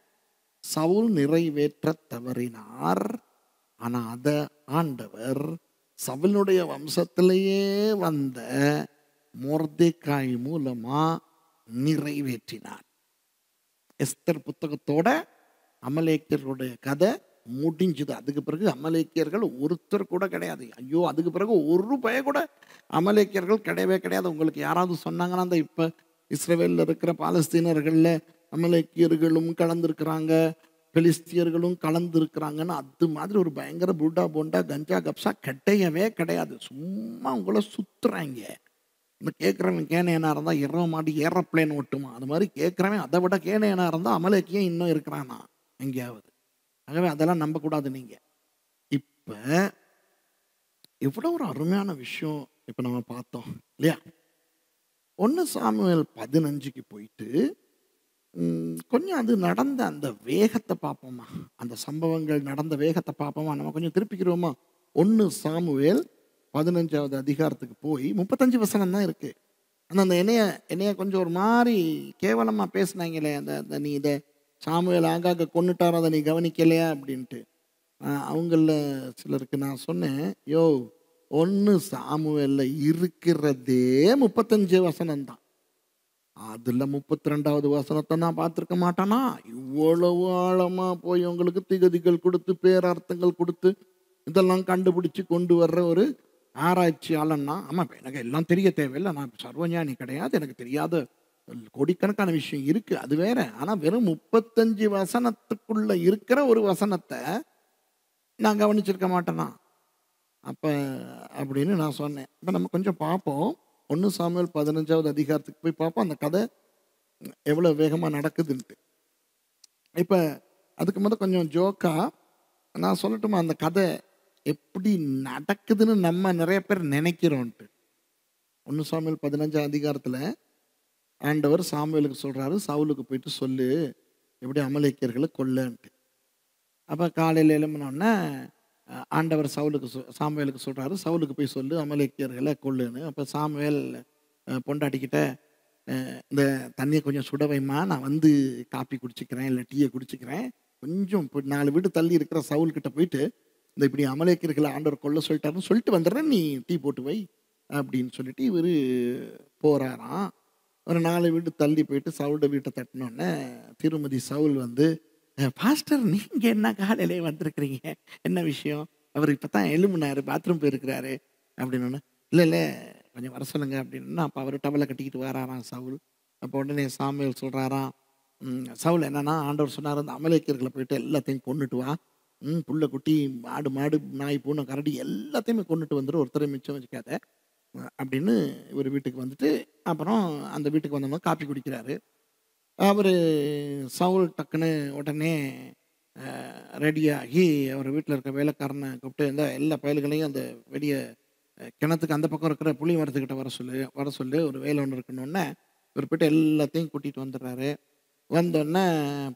சவுல் நிறைவேற்ற தவறினார். ஆனா அத ஆண்டவர் சவுலுடைய வம்சத்திலேயே வந்த மொர்தெக்காய் மூலமா நிறைவேற்றினார். எஸ்தர் புத்தகத்தோட அமலேக்கியர்களுடைய கதை முடிஞ்சுது. அதுக்கு பிறகு அமலேக்கியர்கள் ஒருத்தர் கூட கிடையாது. ஐயோ, அதுக்கு பிறகு ஒரு பய கூட அமலேக்கியர்கள் கிடையவே கிடையாது. உங்களுக்கு யாராவது சொன்னாங்கன்னா, அந்த இப்ப இஸ்ரவேலில் இருக்கிற பாலஸ்தீனர்கள்ல அமலேக்கியர்களும் கலந்துருக்கிறாங்க, பெலிஸ்தியர்களும் கலந்துருக்கிறாங்கன்னு அது மாதிரி ஒரு பயங்கர புட்டா போண்டா கஞ்சா கப்சா கிடையவே கிடையாது. சும்மா உங்களை சுத்துறாங்க. இந்த கேட்குறவன் கேனையனா இருந்தால் இரவு மாடி ஏரோப்ளேன் ஓட்டுமா, அது மாதிரி கேட்குறவன் அதை விட கேனையனா இருந்தால் அமலேக்கியம் இன்னும் இருக்கிறானா எங்கேயாவது. ஆகவே அதெல்லாம் நம்பக்கூடாது நீங்க. இப்ப எவ்வளோ ஒரு அருமையான விஷயம் இப்ப நம்ம பார்த்தோம் இல்லையா? 1 சாமுவேல் 15 போயிட்டு கொஞ்சம் அது நடந்த அந்த வேகத்தை பார்ப்போமா, அந்த சம்பவங்கள் நடந்த வேகத்தை பார்ப்போமா, நம்ம கொஞ்சம் திருப்பிக்கிறோமா. 1 சாமுவேல் 15வது அதிகாரத்துக்கு போய் 35 வசனம் தான் இருக்கு. அந்த என்னைய கொஞ்சம் ஒரு மாதிரி கேவலமா பேசினாங்களே, அந்த நீ இதை சாமுவேல் ஆகாக கொன்னுட்டாரோ அதை நீ கவனிக்கலையா அப்படின்ட்டு. அவங்கள சிலருக்கு நான் சொன்னேன், யோ 1 சாமுவேல்ல இருக்கிறதே 35 வசனம் தான், அதுல 32வது வசனத்தை நான் பார்த்துருக்க மாட்டானா? இவ்வளவு ஆழமா போய் உங்களுக்கு திகதிகள் கொடுத்து பேரர்த்தங்கள் கொடுத்து இதெல்லாம் கண்டுபிடிச்சு கொண்டு வர்ற ஒரு ஆராய்ச்சியாளன்னா, ஆமா எனக்கு எல்லாம் தெரிய தேவையில்லை, நான் சர்வஞானி கிடையாது, எனக்கு தெரியாத கோடிக்கணக்கான விஷயம் இருக்கு, அது வேற. ஆனா வெறும் 35 வசனத்துக்குள்ள இருக்கிற ஒரு வசனத்தை நான் கவனிச்சிருக்க மாட்டேனா அப்ப அப்படின்னு நான் சொன்னேன். இப்ப நம்ம கொஞ்சம் பார்ப்போம். 1 சாமுவேல் 15வது அதிகாரத்துக்கு போய் பார்ப்போம் அந்த கதை எவ்வளவு வேகமா நடக்குதுன்ட்டு. இப்ப அதுக்கு முதல் கொஞ்சம் ஜோக்கா நான் சொல்லட்டுமா அந்த கதை எப்படி நடக்குதுன்னு நம்ம நிறைய பேர் நினைக்கிறோன்ட்டு. 1 சாமுவேல் 15ஆம் அதிகாரத்துல ஆண்டவர் சாமுவேலுக்கு சொல்றாரு, சவுலுக்கு போயிட்டு சொல்லு, எப்படி அமலேக்கியர்களை கொல்லுன்ட்டு. அப்ப காலையில எழும்பினோன்னே ஆண்டவர் சாமுவேலுக்கு சொல்றாரு, சவுலுக்கு போய் சொல்லு அமலேக்கியர்களை கொல்லுன்னு. அப்ப சாமுவேல் பொண்டாட்டிக்கிட்ட இந்த தண்ணியை கொஞ்சம் சுட வைம்மா, நான் வந்து காப்பி குடிச்சுக்கிறேன், இல்லை டீயை குடிச்சுக்கிறேன். கொஞ்சம் 4 வீடு தள்ளி இருக்கிற சவுல் கிட்ட போயிட்டு, இந்த இப்படி அமலேக்கியர்களை ஆண்டவர் கொல்ல சொல்லிட்டாருன்னு சொல்லிட்டு வந்துடுறேன், நீ டீ போட்டு வை அப்படின்னு சொல்லிட்டு இவர் போறாராம். ஒரு 4 வீடு தள்ளி போயிட்டு சவுலோட வீட்டை தட்டினோடனே திருமதி சவுல் வந்து, பாஸ்டர் நீங்கள் என்ன காலையிலே வந்திருக்கிறீங்க, என்ன விஷயம், அவர் இப்போ தான் எழும்புனாரு, பாத்ரூம் போயிருக்கிறாரு அப்படின்னு. இல்லை இல்லை கொஞ்சம் வர சொல்லுங்க அப்படின்னு. அப்போ அவர் டவலை கட்டிக்கிட்டு வராராம் சவுல். அப்போ உடனே சாமுவேல் சொல்கிறாராம், சவுல் என்னன்னா ஆண்டவர் சொன்னார், அந்த அமலேக்கியர்களை போயிட்டு எல்லாத்தையும் கொண்டுட்டு வா, புள்ள குட்டி ஆடு மாடு நாய் பூனை கரடி எல்லாத்தையுமே கொண்டுட்டு வந்துடும், ஒருத்தரை மிச்சம் வச்சுக்காத அப்படின்னு இவர் வீட்டுக்கு வந்துட்டு, அப்புறம் அந்த வீட்டுக்கு வந்தோம்னா காப்பி குடிக்கிறாரு. அவர் சவுல் டக்குன்னு உடனே ரெடியாகி அவர் வீட்டில் இருக்க வேலைக்காரனை கூப்பிட்டு, இந்த எல்லா பயல்களையும் அந்த வெளிய கிணத்துக்கு அந்த பக்கம் இருக்கிற புளி மரத்துக்கிட்ட வர சொல்லு ஒரு வேலை ஒன்று இருக்கணுன்னே இவர் போய்ட்டு எல்லாத்தையும் கூட்டிகிட்டு வந்துடுறாரு. வந்தோடனே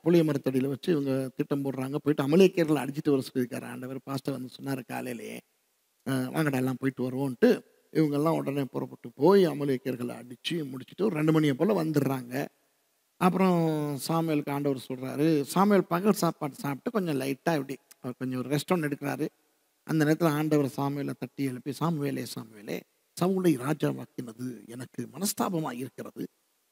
புளிய மரத்தடியில் வச்சு இவங்க திட்டம் போடுறாங்க, போயிட்டு அமலேக்கியர்களை அடிச்சுட்டு வர சொல்லியிருக்காரு ஆண்டவர். பாஸ்டர் வந்து சொன்னார் காலையிலேயே, வாங்கடா எல்லாம் போயிட்டு வருவோன்ட்டு இவங்கெல்லாம் உடனே புறப்பட்டு போய் அமலேக்கியர்களை அடித்து முடிச்சுட்டு ஒரு 2 மணியை போல் வந்துடுறாங்க. அப்புறம் சாமுவேலுக்கு ஆண்டவர் சொல்கிறாரு, சாமுவேல் பகல் சாப்பாடு சாப்பிட்டு கொஞ்சம் லைட்டாக இப்படி அவர் கொஞ்சம் ஒரு ரெஸ்ட் ஒன்று எடுக்கிறாரு. அந்த நேரத்தில் ஆண்டவர் சாமுவேலை தட்டி எழுப்பி, சாமுவேலே சாமுவேலே, சவுலை ராஜாவாக்கினது எனக்கு மனஸ்தாபமாக இருக்கிறது,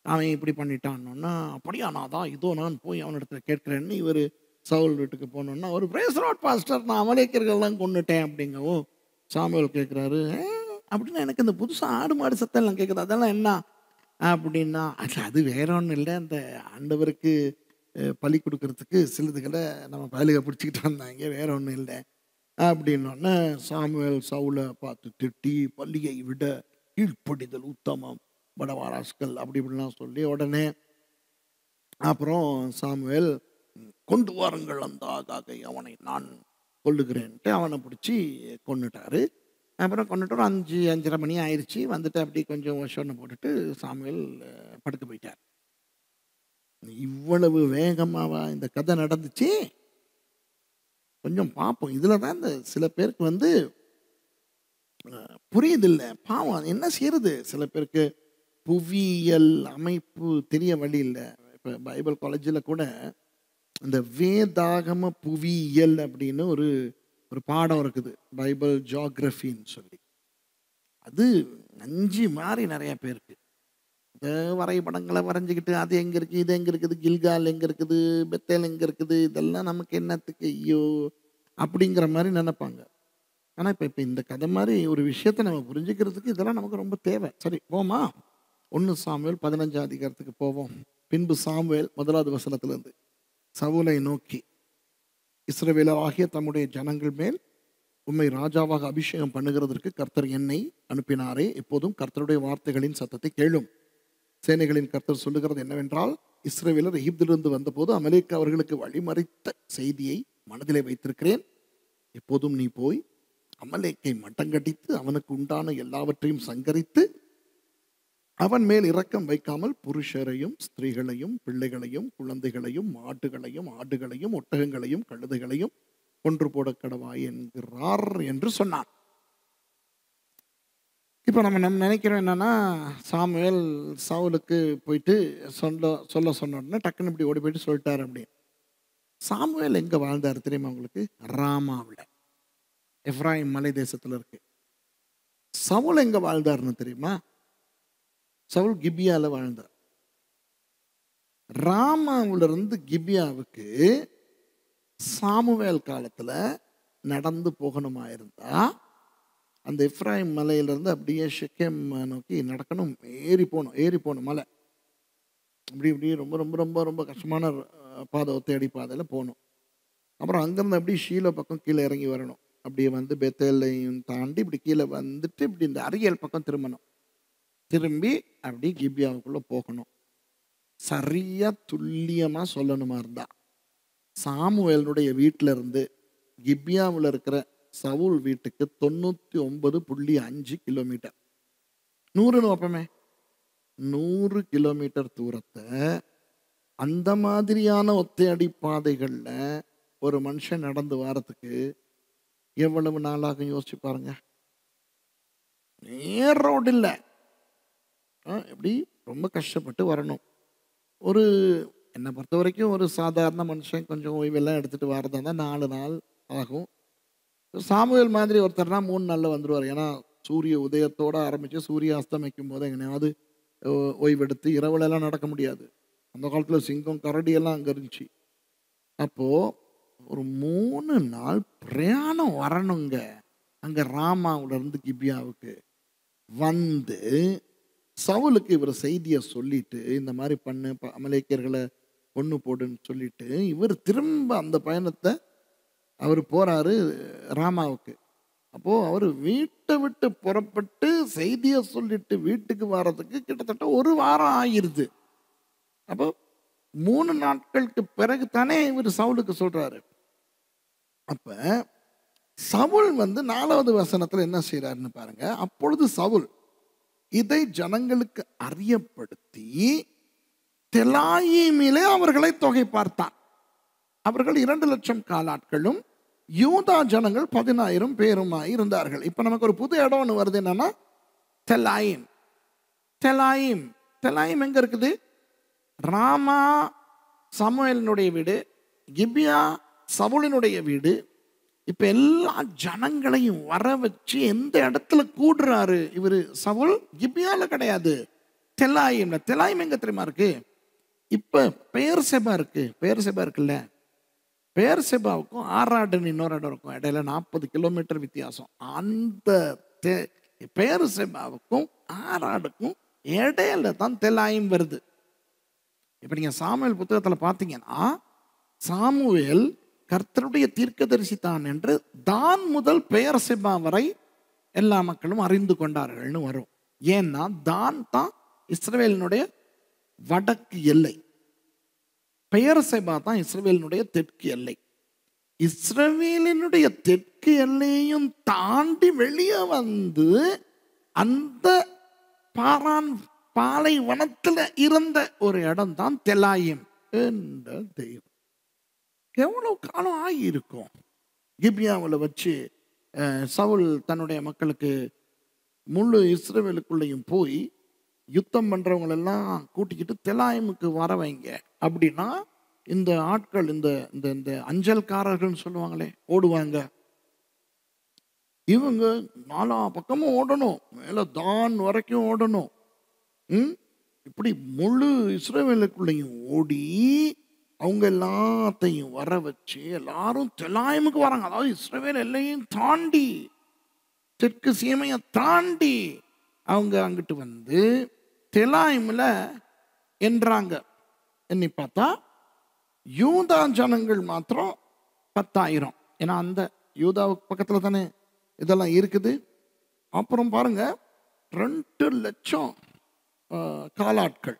அவன் இப்படி பண்ணிட்டான்னா, அப்படியா நான் தான் இதோ நான் போய் அவனிடத்துல கேட்கிறேன்னு இவர் சவுல் வீட்டுக்கு போனோன்னா, ஒரு பிரேஸ் லார்ட் பாஸ்டர், நான் அமலேக்கியர்கள்லாம் கொண்டுட்டேன் அப்படிங்கவும் சாமுவேல் கேட்குறாரு, அப்படின்னா எனக்கு இந்த புதுசாக ஆடு மாடு சத்தம்லாம் கேட்குது, அதெல்லாம் என்ன அப்படின்னா, அது வேற ஒன்றும் இல்லை, அந்த ஆண்டவருக்கு பலி கொடுக்கறதுக்கு சிலதுகளை நம்ம பயலுக பிடிச்சிக்கிட்டு வந்தாங்க, வேற ஒன்றும் இல்லை அப்படின்னோடனே சாமுவேல் சவுலை பார்த்து திட்டி, பள்ளியை விட கீழ்ப்படிதல் உத்தமம், படவாராஸ்கள் அப்படி இப்படிலாம் சொல்லி உடனே அப்புறம் சாமுவேல், கொண்டு வாருங்கள் அந்த ஆகாகை, அவனை நான் கொல்லுகிறேன்ட்டு அவனை பிடிச்சி கொண்டுட்டாரு. அப்புறம் கொண்டுட்டு ஒரு 5-5:30 மணி ஆயிடுச்சு. வந்துட்டு அப்படி கொஞ்சம் ஒன்று போட்டுட்டு சாமுவேல் படுக்க போயிட்டார். இவ்வளவு வேகமாவா இந்த கதை நடந்துச்சு? கொஞ்சம் பார்ப்போம். இதில் தான் இந்த சில பேருக்கு வந்து புரியுதில்ல, பாவம் என்ன செய்யறது. சில பேருக்கு புவியியல் அமைப்பு தெரிய வழி இல்லை. இப்போ பைபிள் காலேஜில் கூட இந்த வேதாகம புவியியல் அப்படின்னு ஒரு ஒரு பாடம் இருக்குது, பைபிள் ஜியோகிரஃபின்னு சொல்லி. அது நஞ்சு மாதிரி நிறைய பேருக்கு இந்த வரைபடங்களை வரைஞ்சிக்கிட்டு அது எங்கே இருக்குது, இது எங்கே இருக்குது, கில்கால் எங்கே இருக்குது, பெத்தேல் எங்கே இருக்குது, இதெல்லாம் நமக்கு என்னத்துக்கு ஐயோ அப்படிங்கிற மாதிரி நினைப்பாங்க. ஆனால் இப்போ இந்த கதை மாதிரி ஒரு விஷயத்தை நம்ம புரிஞ்சுக்கிறதுக்கு இதெல்லாம் நமக்கு ரொம்ப தேவை. சரி போமா, 1 சாமுவேல் 15ஆம் அதிகாரத்துக்கு போவோம். பின்பு சாமுவேல் 1வது வசனத்திலிருந்து, சவுலை நோக்கி, இஸ்ரவேலர் ஆகிய தம்முடைய ஜனங்கள் மேல் உம்மை ராஜாவாக அபிஷேகம் பண்ணுகிறதற்கு கர்த்தர் என்னை அனுப்பினாரே, இப்போதும் கர்த்தருடைய வார்த்தைகளின் சத்தத்தை கேளும். சேனைகளின் கர்த்தர் சொல்லுகிறது என்னவென்றால், இஸ்ரவேலர் எகிப்திலிருந்து வந்தபோது அமலேக்கு அவர்களுக்கு வழிமறைத்த செய்தியை மனதிலே வைத்திருக்கிறேன். இப்போதும் நீ போய் அமலேக்கை மட்டங்கடித்து அவனுக்கு உண்டான எல்லாவற்றையும் சங்கரித்து அவன் மேல் இரக்கம் வைக்காமல் புருஷரையும் ஸ்திரீகளையும் பிள்ளைகளையும் குழந்தைகளையும் மாட்டுகளையும் ஆடுகளையும் ஒட்டகங்களையும் கழுதைகளையும் கொன்று போட கடவாய் என்கிறார் என்று சொன்னான். இப்போ நம்ம நினைக்கிறோம் என்னன்னா, சாமுவேல் சவுலுக்கு போயிட்டு சொல்ல சொன்ன உடனே டக்குன்னு இப்படி ஓடி போயிட்டு சொல்லிட்டார் அப்படின்னு. சாமுவேல் எங்கே வாழ்ந்தார் தெரியுமா உங்களுக்கு? ராமாவில், எப்ராயிம் மலை தேசத்தில் இருக்கு. சவுல் எங்கே வாழ்ந்தார்னு தெரியுமா? சவுல் கிபியாவில் வாழ்ந்தார். ராமாவிலிருந்து கிபியாவுக்கு சாமுவேல் காலத்தில் நடந்து போகணுமா இருந்தா, அந்த எப்ராயிம் மலையிலிருந்து அப்படியே ஷெக்கேம் நோக்கி நடக்கணும், ஏறி போகணும் மலை, இப்படி ரொம்ப ரொம்ப ரொம்ப ரொம்ப கஷ்டமான பாதை, ஒத்தையடி பாதையில் போகணும். அப்புறம் அங்கேருந்து அப்படியே ஷீலோ பக்கம் கீழே இறங்கி வரணும், அப்படியே வந்து பெத்தேலையும் தாண்டி இப்படி கீழே வந்துட்டு இப்படி இந்த அரியல் பக்கம் திரும்பணும், திரும்பி அப்படி கிபியாவுக்குள்ளே போகணும். சரியாக துல்லியமாக சொல்லணுமா இருந்தா, சாமுவேலுடைய வீட்டில் இருந்து கிபியாவில் இருக்கிற சவுல் வீட்டுக்கு 99.5 கிலோமீட்டர். 100ன்னு வைப்போமே, 100 கிலோமீட்டர் தூரத்தை அந்த மாதிரியான ஒத்தையடி பாதைகள்ல ஒரு மனுஷன் நடந்து வாரத்துக்கு எவ்வளவு நாளாகும் யோசிச்சு பாருங்க. நேர் ரோடு இல்லை, எப்படி ரொம்ப கஷ்டப்பட்டு வரணும். ஒரு என்னை பொறுத்த வரைக்கும் ஒரு சாதாரண மனுஷன் கொஞ்சம் ஓய்வெல்லாம் எடுத்துட்டு வரதா தான் 4 நாள் ஆகும். சாமுவேல் மாதிரி ஒருத்தர்னா 3 நாளில் வந்துடுவார். ஏன்னா சூரிய உதயத்தோட ஆரம்பித்து சூரிய அஸ்தமிக்கும் போது எங்கனையாவது ஓய்வெடுத்து இரவுலெல்லாம் நடக்க முடியாது. அந்த காலத்தில் சிங்கம் கரடி எல்லாம் அங்கே இருந்துச்சு. அப்போது ஒரு 3 நாள் பிரயாணம் வரணுங்க. அங்கே ராமாவிலிருந்து கிபியாவுக்கு வந்து சவுலுக்கு இவர் செய்தியை சொல்லிட்டு, இந்த மாதிரி பண்ணு, அமலேக்கியர்களை கொன்று போடுன்னு சொல்லிட்டு, இவர் திரும்ப அந்த பயணத்தை அவர் போறாரு ராமாவுக்கு. அப்போது அவர் வீட்டை விட்டு புறப்பட்டு செய்தியை சொல்லிட்டு வீட்டுக்கு வர்றதுக்கு கிட்டத்தட்ட 1 வாரம் ஆகிருது. அப்போ 3 நாட்களுக்கு பிறகு தானே இவர் சவுலுக்கு சொல்றாரு. அப்ப சவுல் 4வது வசனத்துல என்ன செய்யறாருன்னு பாருங்க. அப்பொழுது சவுல் இதை ஜனங்களுக்கு அறியப்படுத்தி தெலாயிமிலே அவர்களை தொகை பார்த்தான். அவர்கள் 2 லட்சம் காலாட்களும் யூதா ஜனங்கள் 10,000 பேருமாய் இருந்தார்கள். இப்ப நமக்கு ஒரு புது இடம் ஒன்று வருது. என்னன்னா தெலாயிம். தெலாயிம் தெலாயிம் எங்க இருக்குது? ராமா சமுவேலினுடைய வீடு, கிபியா சவுலினுடைய வீடு. இப்ப எல்லா ஜனங்களையும் வர வச்சு எந்த இடத்துல கூடுறாரு இவரு சவுல்? கிபியால கிடையாது, தெலாயிம்ல. தெலாயிம் எங்க தெரியுமா இருக்கு? இப்ப பெயர்செபா இருக்கு. பெயர்செபா இருக்குல்ல, பெயர்செபாவுக்கும் ஆராடுன்னு இன்னொரு இடம் இருக்கும், இடையில 40 கிலோமீட்டர் வித்தியாசம். அந்த பெயர்செபாவுக்கும் ஆராடுக்கும் இடையில தான் தெலாயிம் வருது. இப்ப நீங்க சாமுவேல் புத்தகத்துல பாத்தீங்கன்னா, சாமுவேல் கர்த்தருடைய தீர்க்கதரிசி தான் என்று தான் முதல் பெயர்செபா வரை எல்லா மக்களும் அறிந்து கொண்டார்கள்னு வரும். ஏன்னா தான் தான் இஸ்ரவேலினுடைய வடக்கு எல்லை, பெயர்செபா தான் இஸ்ரவேலினுடைய தெற்கு எல்லை. இஸ்ரவேலினுடைய தெற்கு எல்லையையும் தாண்டி வெளியே வந்து அந்த பாரான் பாலைவனத்தில் இருந்த ஒரு இடம் தான் தெலாயிம் என்ற தெய்வம். எவ்வளவு காலம் ஆகியிருக்கும். கிபியாவில் வச்சு சவுல் தன்னுடைய மக்களுக்கு முழு இஸ்ரவேலுக்குள்ளேயும் போய் யுத்தம் பண்றவங்களெல்லாம் கூட்டிக்கிட்டு தெலாயிமுக்கு வர வைங்க அப்படின்னா, இந்த ஆட்கள் இந்த இந்த அஞ்சல்காரர்கள்னு சொல்லுவாங்களே, ஓடுவாங்க. இவங்க 4 பக்கமும் ஓடணும், மேல தான் வரைக்கும் ஓடணும். இப்படி முழு இஸ்ரவேலுக்குள்ளேயும் ஓடி அவங்க எல்லாத்தையும் வர வச்சு எல்லாரும் தெலாயிமுக்கு வராங்க. அதாவது இஸ்ரவேல் எல்லையும் தாண்டி, தெற்கு சீமையை தாண்டி அவங்க அங்கிட்டு வந்து தெலாயிம்ல என்றாங்க. என்னை பார்த்தா யூதா ஜனங்கள் மாத்திரம் 10,000. ஏன்னா அந்த யூதாவுக்கு பக்கத்துல தானே இதெல்லாம் இருக்குது. அப்புறம் பாருங்க, 2 லட்சம் காலாட்கள்,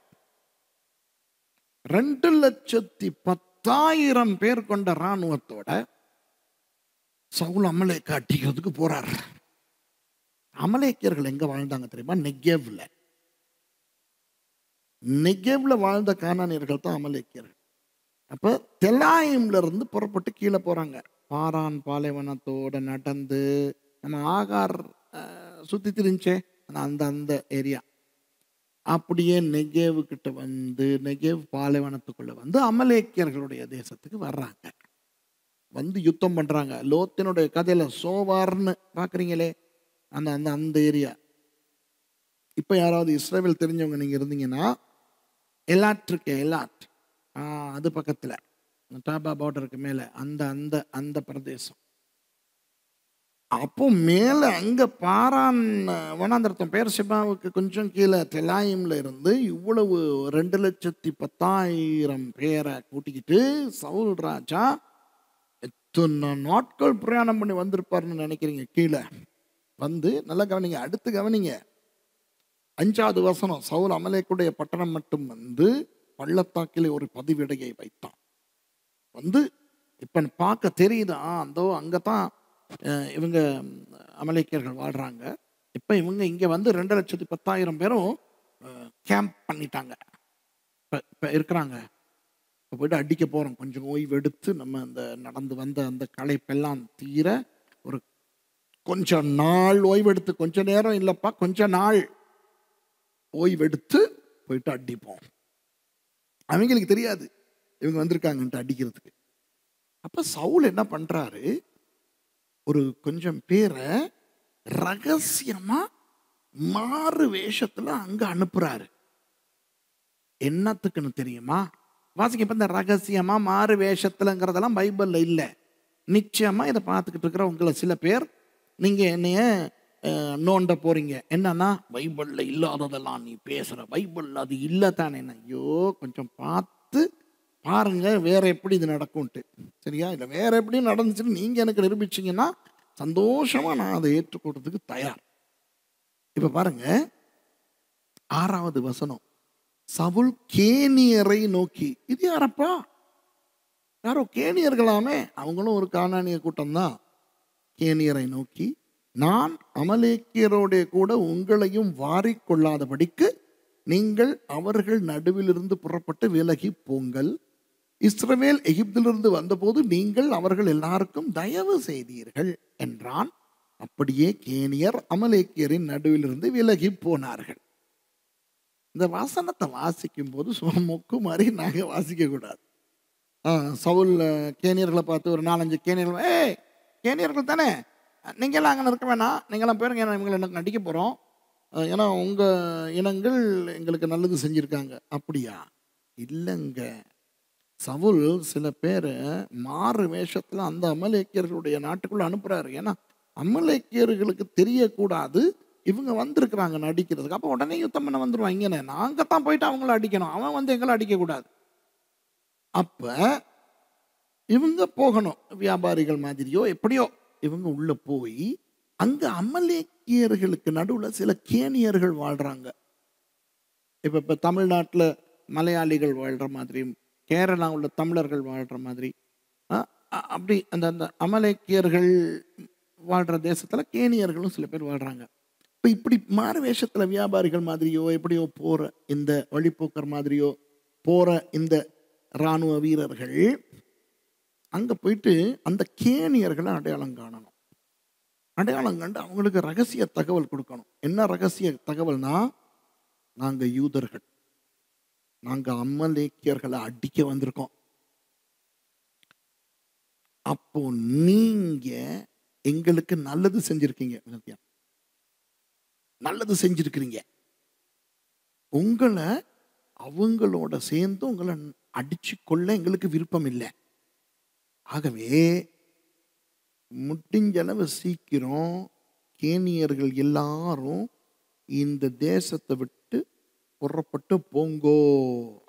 2,10,000 பேர் கொண்ட இராணுவத்தோட சவுல் அமலேக்க அடிக்கிறதுக்கு போறார். அமலேக்கியர்கள் எங்க வாழ்ந்தாங்க தெரியுமா? நெகேவ்ல. நெகேவ்ல வாழ்ந்த கானானியர்கள் தான் அமலேக்கியர்கள். அப்ப தெலாயிம்ல இருந்து புறப்பட்டு கீழே போறாங்க. பாரான் பாலைவனத்தோட நடந்து, நம்ம ஆகார் சுத்தி திரிஞ்சே அந்த அந்த ஏரியா, அப்படியே நெகேவு கிட்ட வந்து நெகேவ் பாலைவனத்துக்குள்ள வந்து அமலேக்கியர்களுடைய தேசத்துக்கு வர்றாங்க. வந்து யுத்தம் பண்றாங்க. லோத்தினுடைய கதையில சோவார்னு பாக்குறீங்களே, அந்த அந்த அந்த ஏரியா. இப்ப யாராவது இஸ்ரவேல் தெரிஞ்சவங்க நீங்க இருந்தீங்கன்னா, எலாட் இருக்கு, எலாட், அது பக்கத்துல டாபா பார்டருக்கு மேல அந்த அந்த அந்த பிரதேசம். அப்போ மேல அங்க பாரான் வனாந்தரத்தம் பெயர்செபாவுக்கு கொஞ்சம் கீழே தெலாயிம்ல இருந்து இவ்வளவு 2,10,000 பேரை கூட்டிக்கிட்டு சவுல் ராஜா எத்தனை நாட்கள் பிரயாணம் பண்ணி வந்திருப்பாருன்னு நினைக்கிறீங்க? கீழே வந்து நல்லா கவனிங்க, அடுத்து கவனிங்க. 5வது வசனம், சவுல் அமலேக்குடைய பட்டணம் மட்டும் வந்து பள்ளத்தாக்கிலே ஒரு பதிவிடையை வைத்தான். வந்து இப்ப பார்க்க தெரியுதா, அந்தோ அங்கதான் இவங்க அமலேக்கியர்கள் வாழ்கிறாங்க. இப்போ இவங்க இங்கே வந்து 2,10,000 பேரும் கேம்ப் பண்ணிட்டாங்க. இப்போ இருக்கிறாங்க. இப்போ போய்ட்டு அடிக்க போகிறோம். கொஞ்சம் ஓய்வு எடுத்து நம்ம அந்த நடந்து வந்த அந்த களைப்பெல்லாம் தீர ஒரு கொஞ்சம் நாள் ஓய்வெடுத்து, கொஞ்ச நேரம் இல்லைப்பா, கொஞ்ச நாள் ஓய்வெடுத்து போயிட்டு அடிப்போம். அவங்களுக்கு தெரியாது இவங்க வந்திருக்காங்கன்ட்டு அடிக்கிறதுக்கு. அப்போ சவுல் என்ன பண்ணுறாரு, ஒரு கொஞ்சம் பேரை ரகசியமா மாறு வேஷத்துல அங்க அனுப்புறாரு. என்னத்துக்குன்னு தெரியுமா? வாசிக்க. இப்ப இந்த ரகசியமா மாறு வேஷத்துலங்கிறதெல்லாம் பைபிள்ல இல்ல. நிச்சயமா இதை பார்த்துக்கிட்டு இருக்கிற உங்களை சில பேர் நீங்க என்னைய நோண்ட போறீங்க. என்னன்னா, பைபிள்ல இல்லாததெல்லாம் நீ பேசுற, பைபிள்ல அது இல்லை தானே. ஐயோ, கொஞ்சம் பார்த்து பாருங்க வேற எப்படி இது நடக்கும்ட்டு. சரியா? இல்லை வேற எப்படி நடந்துச்சுன்னு நீங்க எனக்கு நிரூபிச்சீங்கன்னா சந்தோஷமா நான் அதை ஏற்றுக்கொள்றதுக்கு தயார். இப்ப பாருங்க 6வது வசனம். சவுல் கேனியரை நோக்கி. இது யாரப்பா? யாரோ கேனியர்களாமே, அவங்களும் ஒரு கானானிய கூட்டம் தான். கேனியரை நோக்கி, நான் அமலேக்கியரோட கூட உங்களையும் வாரிக்கொள்ளாதபடிக்கு நீங்கள் அவர்கள் நடுவிலிருந்து புறப்பட்டு விலகி போங்கள். இஸ்ரவேல் எகிப்திலிருந்து வந்தபோது நீங்கள் அவர்கள் எல்லாருக்கும் தயவு செய்தீர்கள் என்றான். அப்படியே கேனியர் அமலேக்கியரின் நடுவிலிருந்து விலகி போனார்கள். இந்த வசனத்தை வாசிக்கும் போது சும்மா மொக்கு மாதிரி நாங்க வாசிக்க கூடாது. சவுல் கேனியர்களை பார்த்து ஒரு 4-5 கேனியர்கள், கேனியர்கள் தானே, நீங்களாம் அங்கே இருக்க வேணாம், நீங்களாம் போயிருங்க, இவங்களை எனக்கு நடிக்க போகிறோம், ஏன்னா உங்கள் இனங்கள் எங்களுக்கு நல்லது செஞ்சுருக்காங்க. அப்படியா? இல்லைங்க. சவுல் சில பேரை மாறு வேஷத்தில் அந்த அமலேக்கியர்களுடைய நாட்டுக்குள்ளே அனுப்புகிறாரு. ஏன்னா அமலேக்கியர்களுக்கு தெரியக்கூடாது இவங்க வந்திருக்கிறாங்க நடிக்கிறதுக்கு. அப்போ உடனே யுத்தம் பண்ண வந்துடுவாங்க. நாங்கள் தான் போயிட்டு அவங்கள அடிக்கணும், அவன் வந்து எங்களை அடிக்கக்கூடாது. அப்போ இவங்க போகணும், வியாபாரிகள் மாதிரியோ எப்படியோ இவங்க உள்ள போய் அங்கே அமலேக்கியர்களுக்கு நடுவில் சில கேனியர்கள் வாழ்கிறாங்க. இப்போ தமிழ்நாட்டில் மலையாளிகள் வாழ்கிற மாதிரி, கேரளா உள்ள தமிழர்கள் வாழ்கிற மாதிரி, அப்படி அந்த அந்த அமலேக்கியர்கள் வாழ்கிற தேசத்தில் கேனியர்களும் சில பேர் வாழ்கிறாங்க. இப்போ இப்படி மாறு வேஷத்தில் வியாபாரிகள் மாதிரியோ எப்படியோ போகிற இந்த வழிப்போக்கர் மாதிரியோ போகிற இந்த இராணுவ வீரர்கள் அங்கே போயிட்டு அந்த கேனியர்களை அடையாளம் காணணும். அடையாளம் கண்டு அவங்களுக்கு ரகசிய தகவல் கொடுக்கணும். என்ன ரகசிய தகவல்னா, நாங்கள் யூதர்கள், நாங்கள் அமலேக்கியர்களை அடிக்க வந்திருக்கோம். அப்போ நீங்க எங்களுக்கு நல்லது செஞ்சிருக்கீங்க, நல்லது செஞ்சிருக்கிறீங்க. உங்களை அவங்களோட சேர்ந்து உங்களை அடிச்சு கொள்ள எங்களுக்கு விருப்பம் இல்லை. ஆகவே முடிஞ்சளவு சீக்கிரம் கேனியர்கள் எல்லாரும் இந்த தேசத்தை விட்டு புறப்பட்டு போங்கோ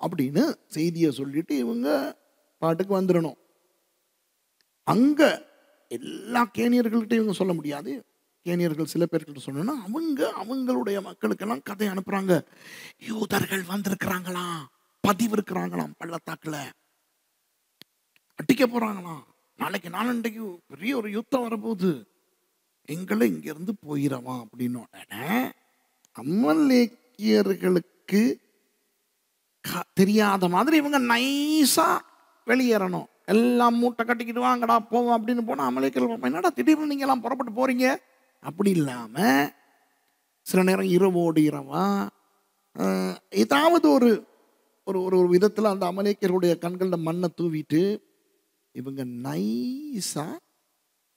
அப்படின்னு செய்தியை சொல்லிட்டு இவங்க பாட்டுக்கு வந்துடணும். அங்க எல்லா கேனியர்கள்கிட்ட இவங்க சொல்ல முடியாது. கேனியர்கள் சில பேர்கிட்ட சொன்னா அவங்க அவங்களுடைய மக்களுக்கெல்லாம் கதை அனுப்புறாங்க. யூதர்கள் வந்திருக்கிறாங்களாம், பதிவு இருக்கிறாங்களாம், பள்ளத்தாக்குல அடிக்க போறாங்களாம், நாளைக்கு நாளண்டைக்கு பெரிய ஒரு யுத்தம் வரப்போகுது, எங்களை இங்கிருந்து போயிடவான் அப்படின்னு. உடனே அமலேக்கியர்களுக்கு தெரியாத மாதிரி இவங்க நைஸா வெளியேறணும். எல்லாம் மூட்டை கட்டிக்கிட்டு வாங்கடா போவோம் அப்படின்னு போனா அமலேக்கியர்கள் என்னடா திடீர்னு நீங்க எல்லாம் புறப்பட்டு போறீங்க அப்படி இல்லாம சில நேரம் இரவோடு இரவா ஏதாவது ஒரு ஒரு விதத்தில் அந்த அமலேக்கியர்களுடைய கண்களில் மண்ணை தூவிட்டு இவங்க நைஸா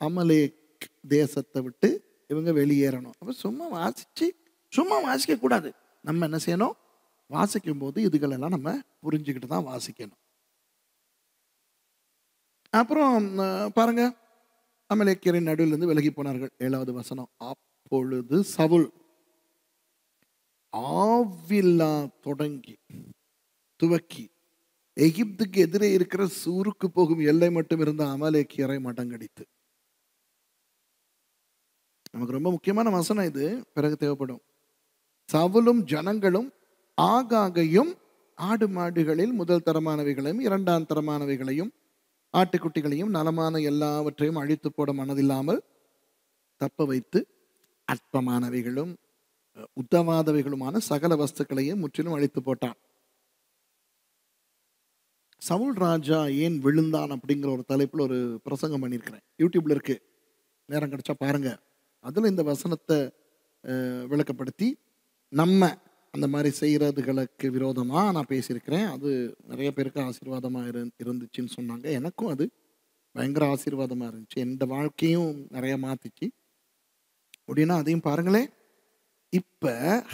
அமலேக் தேசத்தை விட்டு இவங்க வெளியேறணும். அப்போ சும்மா வாசிக்க கூடாது. நம்ம என்ன செய்யணும்? வாசிக்கும் போது இதுகளெல்லாம் நம்ம புரிஞ்சுக்கிட்டு தான் வாசிக்கணும். அப்புறம் பாருங்க, அமலேக்கியரின் நடுவிலிருந்து விலகி போனார்கள். 7வது வசனம். அப்பொழுது சவுல் ஆவில்லா துவக்கி எகிப்துக்கு எதிரே இருக்கிற சூருக்கு போகும் எல்லை மட்டும் இருந்த அமலேக்கியரை மடங்கடித்து. நமக்கு ரொம்ப முக்கியமான வசனம் இது, பிறகு தேவைப்படும். சவுலும் ஜனங்களும் ஆகாகையும் ஆடு மாடுகளில் முதல் தரமானவைகளையும் 2ஆம் தரமானவைகளையும் ஆட்டுக்குட்டிகளையும் நலமான எல்லாவற்றையும் அழித்து போட மனதில்லாமல் தப்ப வைத்து அற்பமானவைகளும் உத்தவாதவைகளுமான சகல வஸ்துக்களையும் முற்றிலும் அழித்து போட்டான். சவுல் ராஜா ஏன் விழுந்தான் அப்படிங்கிற ஒரு தலைப்பில் ஒரு பிரசங்கம் பண்ணியிருக்கிறேன். யூடியூப்ல இருக்கு, நேரம் கிடைச்சா பாருங்க. அதில் இந்த வசனத்தை விளக்கப்படுத்தி நம்ம அந்த மாதிரி செய்கிறதுகளுக்கு விரோதமாக நான் பேசியிருக்கிறேன். அது நிறைய பேருக்கு ஆசீர்வாதமாக இருந்துச்சுன்னு சொன்னாங்க. எனக்கும் அது பயங்கர ஆசீர்வாதமாக இருந்துச்சு. எந்த வாழ்க்கையும் நிறைய மாற்றிச்சு அப்படின்னா அதையும் பாருங்களேன். இப்போ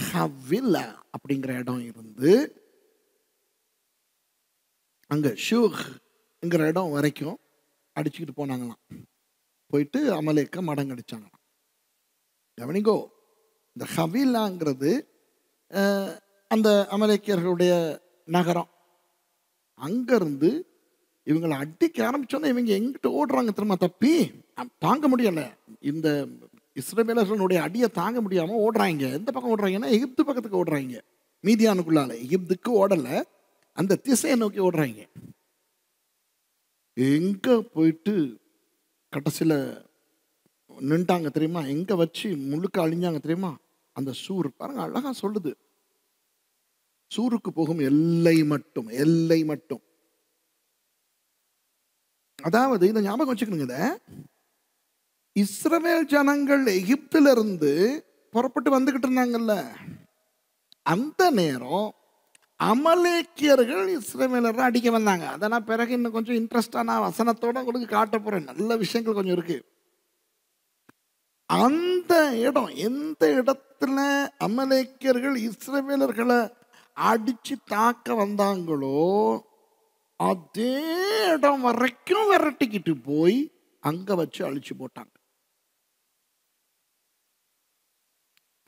ஹவில்லா அப்படிங்கிற இடம் இருந்து அங்கே ஷூஹ்ங்கிற இடம் வரைக்கும் அடிச்சுக்கிட்டு போனாங்களாம். போயிட்டு அமலேக்க மடங்கடிச்சாங்களாம். கவனிங்கோ, இந்த ஹவில்லாங்கிறது அந்த அமலேக்கியர்களுடைய நகரம். அங்கேருந்து இவங்களை அடிக்க ஆரம்பிச்சோன்னா இவங்க எங்கிட்ட ஓடுறாங்க திரும்ப தப்பி. தாங்க முடியலை, இந்த இஸ்ரவேலர்களுடைய அடியை தாங்க முடியாமல் ஓடுறாங்க. எந்த பக்கம் ஓடுறாங்கன்னா எகிப்து பக்கத்துக்கு ஓடுறாங்க. மீதியானுக்குள்ளால எகிப்துக்கு ஓடலை, அந்த திசையை நோக்கி ஓடுறாங்க. எங்கே போயிட்டு கடைசியில் நின்ட்டாங்க தெரியுமா? எங்கே வச்சு முழுக்க அழிஞ்சாங்க தெரியுமா? அந்த சூர் பாருங்க, அழகா சொல்லுது. சூருக்கு போகும் எல்லை மட்டும், எல்லை மட்டும். அதாவது இதை ஞாபகம் வச்சுக்கணுங்க, இஸ்ரவேல் ஜனங்கள் எகிப்துல இருந்து புறப்பட்டு வந்துகிட்டு இருந்தாங்கல்ல, அந்த நேரம் அமலேக்கியர்கள் இஸ்ரவேலரை அடிக்க வந்தாங்க. அதை நான் பிறகு இன்னும் கொஞ்சம் இன்ட்ரெஸ்டான வசனத்தோட உங்களுக்கு காட்ட போறேன். நல்ல விஷயங்கள் கொஞ்சம் இருக்கு. அந்த இடம், எந்த இடத்துல அமலேக்கியர்கள் இஸ்ரவேலர்களை அடிச்சு தாக்க வந்தாங்களோ அதே இடம் வரைக்கும் விரட்டிக்கிட்டு போய் அங்க வச்சு அழிச்சு போட்டாங்க.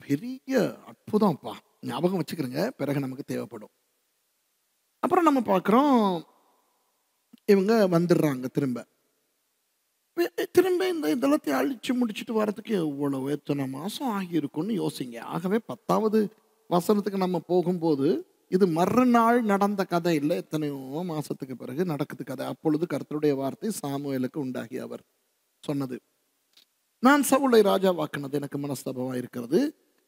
பெரிய அற்புதம்ப்பா, ஞாபகம் வச்சுக்கிறேங்க, பிறகு நமக்கு தேவைப்படும். அப்புறம் நம்ம பார்க்குறோம், இவங்க வந்துடுறாங்க திரும்ப இந்த இதெல்லாத்தையும் அழிச்சு முடிச்சுட்டு வர்றதுக்கு எவ்வளவு எத்தனை மாதம் ஆகியிருக்கும்னு யோசிங்க. ஆகவே 10வது வசனத்துக்கு நம்ம போகும்போது இது மறுநாள் நடந்த கதை இல்லை, எத்தனையோ மாசத்துக்கு பிறகு நடக்குது கதை. அப்பொழுது கர்த்தருடைய வார்த்தை சாமுவேலுக்கு உண்டாகி அவர் சொன்னது, நான் சவுலை ராஜாவாக்குனது எனக்கு மனஸ்தாபமாக இருக்கிறது,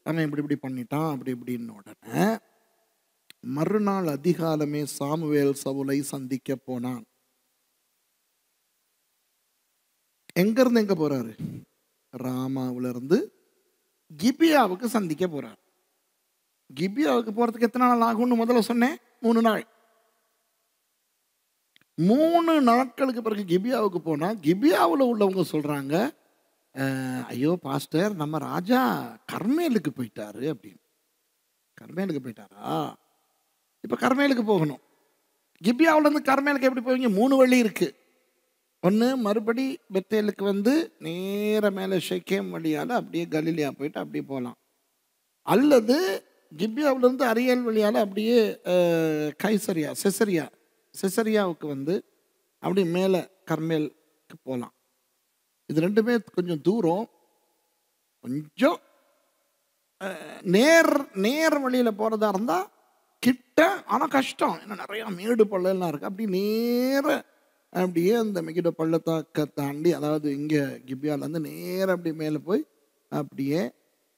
அவன் இப்படி பண்ணிட்டான் அப்படி இப்படின்னு. உடனே மறுநாள் அதிகாலமே சாமுவேல் சவுலை சந்திக்க போனான். எங்கிருந்து எங்க போறாரு? ராமாவுல இருந்து கிபியாவுக்கு சந்திக்க போறார். கிபியாவுக்கு போறதுக்கு எத்தனை நாள் ஆகும்னு முதல்ல சொன்னேன்? 3 நாள். 3 நாட்களுக்கு பிறகு கிபியாவுக்கு போனா கிபியாவில் உள்ளவங்க சொல்றாங்க, ஐயோ பாஸ்டர், நம்ம ராஜா கர்மேலுக்கு போயிட்டாரு அப்படின்னு. கர்மேலுக்கு போயிட்டாரா? இப்ப கர்மேலுக்கு போகணும். கிபியாவுல இருந்து கர்மேலுக்கு எப்படி போவீங்க? 3 வழி இருக்கு. ஒன்று, மறுபடி பெத்தேலுக்கு வந்து நேர மேலே ஷெக்கேம் வழியால் அப்படியே கலிலியா போயிட்டு அப்படியே போகலாம். அல்லது கிபியாவிலேருந்து அரியல் வழியால் அப்படியே செசரியாவுக்கு வந்து அப்படியே மேலே கர்மேலுக்கு போகலாம். இது ரெண்டுமே கொஞ்சம் தூரம். கொஞ்சம் நேர் வழியில் போகிறதா இருந்தால் கிட்ட, ஆனால் கஷ்டம், ஏன்னா நிறையா மேடு பள்ளம்லாம் இருக்குது. அப்படி நேர அப்படியே அந்த மெகிடோ பள்ளத்தாக்க தாண்டி, அதாவது இங்கே கிபியாவிலேருந்து நேராக அப்படியே மேலே போய் அப்படியே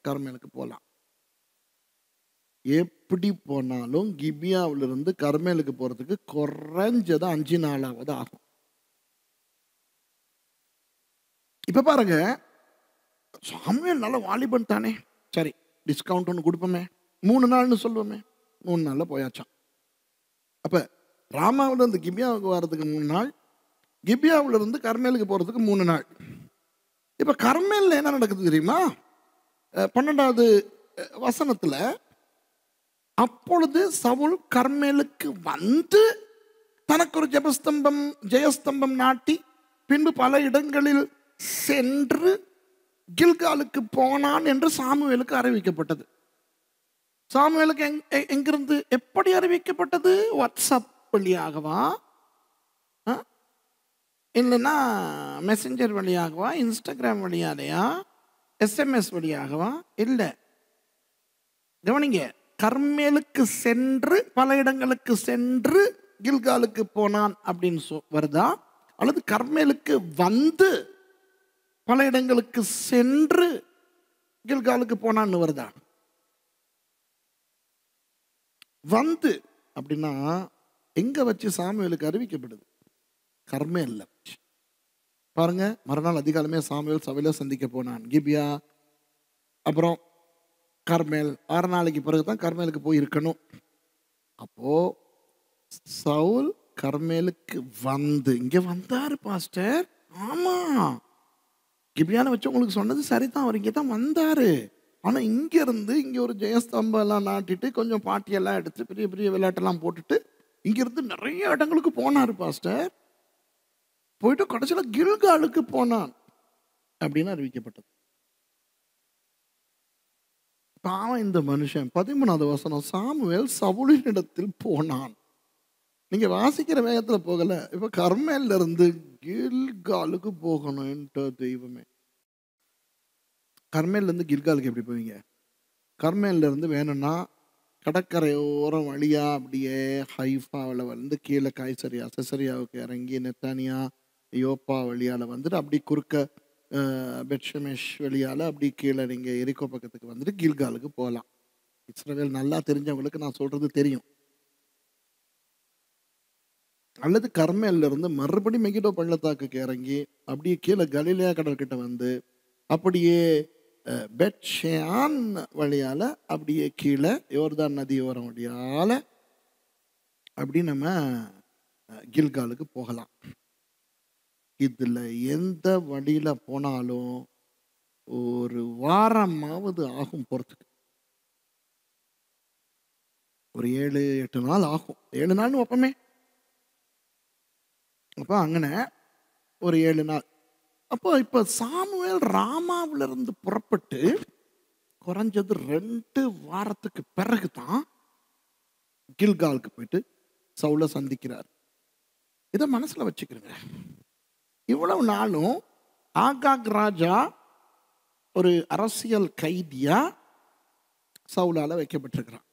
கர்மேலுக்கு போகலாம். எப்படி போனாலும் கிபியாவிலிருந்து கர்மேலுக்கு போகிறதுக்கு குறைஞ்சது 5 நாளாவது ஆகும். இப்போ பாருங்க, சாமுவேல் நல்ல வாலிபன் தானே, சரி டிஸ்கவுண்ட் ஒன்று கொடுப்போமே, 3 நாள்னு சொல்லுவோமே, 3 நாளில் போயாச்சான். அப்போ ராமாவிலிருந்து கிபியாவுக்கு வர்றதுக்கு 3 நாள், கிபியாவிலிருந்து கர்மேலுக்கு போகிறதுக்கு 3 நாள். இப்போ கர்மேலில் என்ன நடக்குது தெரியுமா? 12வது வசனத்தில், அப்பொழுது சவுல் கர்மேலுக்கு வந்து தனக்கு ஒரு ஜெயஸ்தம்பம் நாட்டி பின்பு பல இடங்களில் சென்று கில்காலுக்கு போனான் என்று சாமுவேலுக்கு அறிவிக்கப்பட்டது. சாமுவேலுக்கு எங்கிருந்து எப்படி அறிவிக்கப்பட்டது? வாட்ஸ்அப் வழியாகவா, இல்லைன்னா மெசஞ்சர் வழியாகவா, இன்ஸ்டாகிராம் வழியாலையா, SMS வழியாகவா? இல்லை, கவனிங்க, கர்மேலுக்கு சென்று பல இடங்களுக்கு சென்று கில்காலுக்கு போனான் அப்படின்னு வருதா, அல்லது கர்மேலுக்கு வந்து பல இடங்களுக்கு சென்று கில்காலுக்கு போனான்னு வருதா? வந்து அப்படின்னா எங்க வச்சு சாமுவேலுக்கு அறிவிக்கப்படுது? கர்மேல்ல வச்சு. பாருங்க, மறுநாள் அதிகாலமே சாமுவேல் சபையில சந்திக்க போனான். கிபியா, அப்புறம் கர்மேல். 6 நாளைக்கு பிறகுதான் கர்மேலுக்கு போய் இருக்கணும். அப்போ சவுல் கர்மேலுக்கு வந்து இங்க வந்தாரு பாஸ்டர். ஆமா, கிபியால வச்சு உங்களுக்கு சொன்னது சரிதான். அவர் இங்கே தான் வந்தாரு. ஆனா இங்க இருந்து இங்க ஒரு ஜெயஸ்தம்பம் எல்லாம் நாட்டிட்டு கொஞ்சம் பாட்டியெல்லாம் எடுத்து பெரிய பெரிய விளையாட்டெல்லாம் போட்டுட்டு இங்க இருந்து நிறைய இடங்களுக்கு போனாரு பாஸ்டர். போயிட்டு கடைசியில கில்காலுக்கு போனான் அப்படின்னு அறிவிக்கப்பட்டது. பாவம் இந்த மனுஷன். 13வது வசனம், சாமுவேல் சவுலின் இடத்தில் போனான். நீங்க வாசிக்கிற வேகத்துல போகல. இப்ப கர்மேல்ல இருந்து கில்காலுக்கு போகணும். என்ற தெய்வமே, கர்மேல்ல இருந்து கில்காலுக்கு எப்படி போவீங்க? கர்மேல்ல இருந்து வேணும்னா கடற்கரையோரம் வழியா அப்படியே ஹைஃபாவில் வந்து கீழே காய்சரியா செசரியாவுக்கு இறங்கி நெத்தானியா யோப்பா வழியால் வந்துட்டு அப்படி குறுக்க பெட்ஷமேஷ் வழியால் அப்படி கீழே நீங்கள் எரிக்கோ பக்கத்துக்கு வந்துட்டு கில்காலுக்கு போகலாம். இஸ்ரவேல் நல்லா தெரிஞ்சவங்களுக்கு நான் சொல்கிறது தெரியும். அல்லது கர்மேல்ல இருந்து மறுபடி மெகிடோ பள்ளத்தாக்குக்கு இறங்கி அப்படியே கீழே கலிலேயா கடற்கிட்ட வந்து அப்படியே பெட்ஷேயான் வழியால அப்படியே கீழே யோர்தான் நதியோரம் வழியால அப்படி நம்ம கில்காலுக்கு போகலாம். இதுல எந்த வழியில போனாலும் ஒரு வாரமாவது ஆகும் போறதுக்கு. ஒரு 7-8 நாள் ஆகும். 7 நாள்னு வைப்போமே. அப்போ அங்கன ஒரு 7 நாள். அப்போ இப்போ சாமுவேல் ராமாவில இருந்து புறப்பட்டு குறைஞ்சது 2 வாரத்துக்கு பிறகு தான் கில்காலுக்கு போயிட்டு சவுலை சந்திக்கிறார். இதை மனசுல வச்சுக்கிறேங்க. இவ்வளவு நாளும் ஆகாக் ராஜா ஒரு அரசியல் கைதியா சவுலால வைக்கப்பட்டிருக்கிறான்.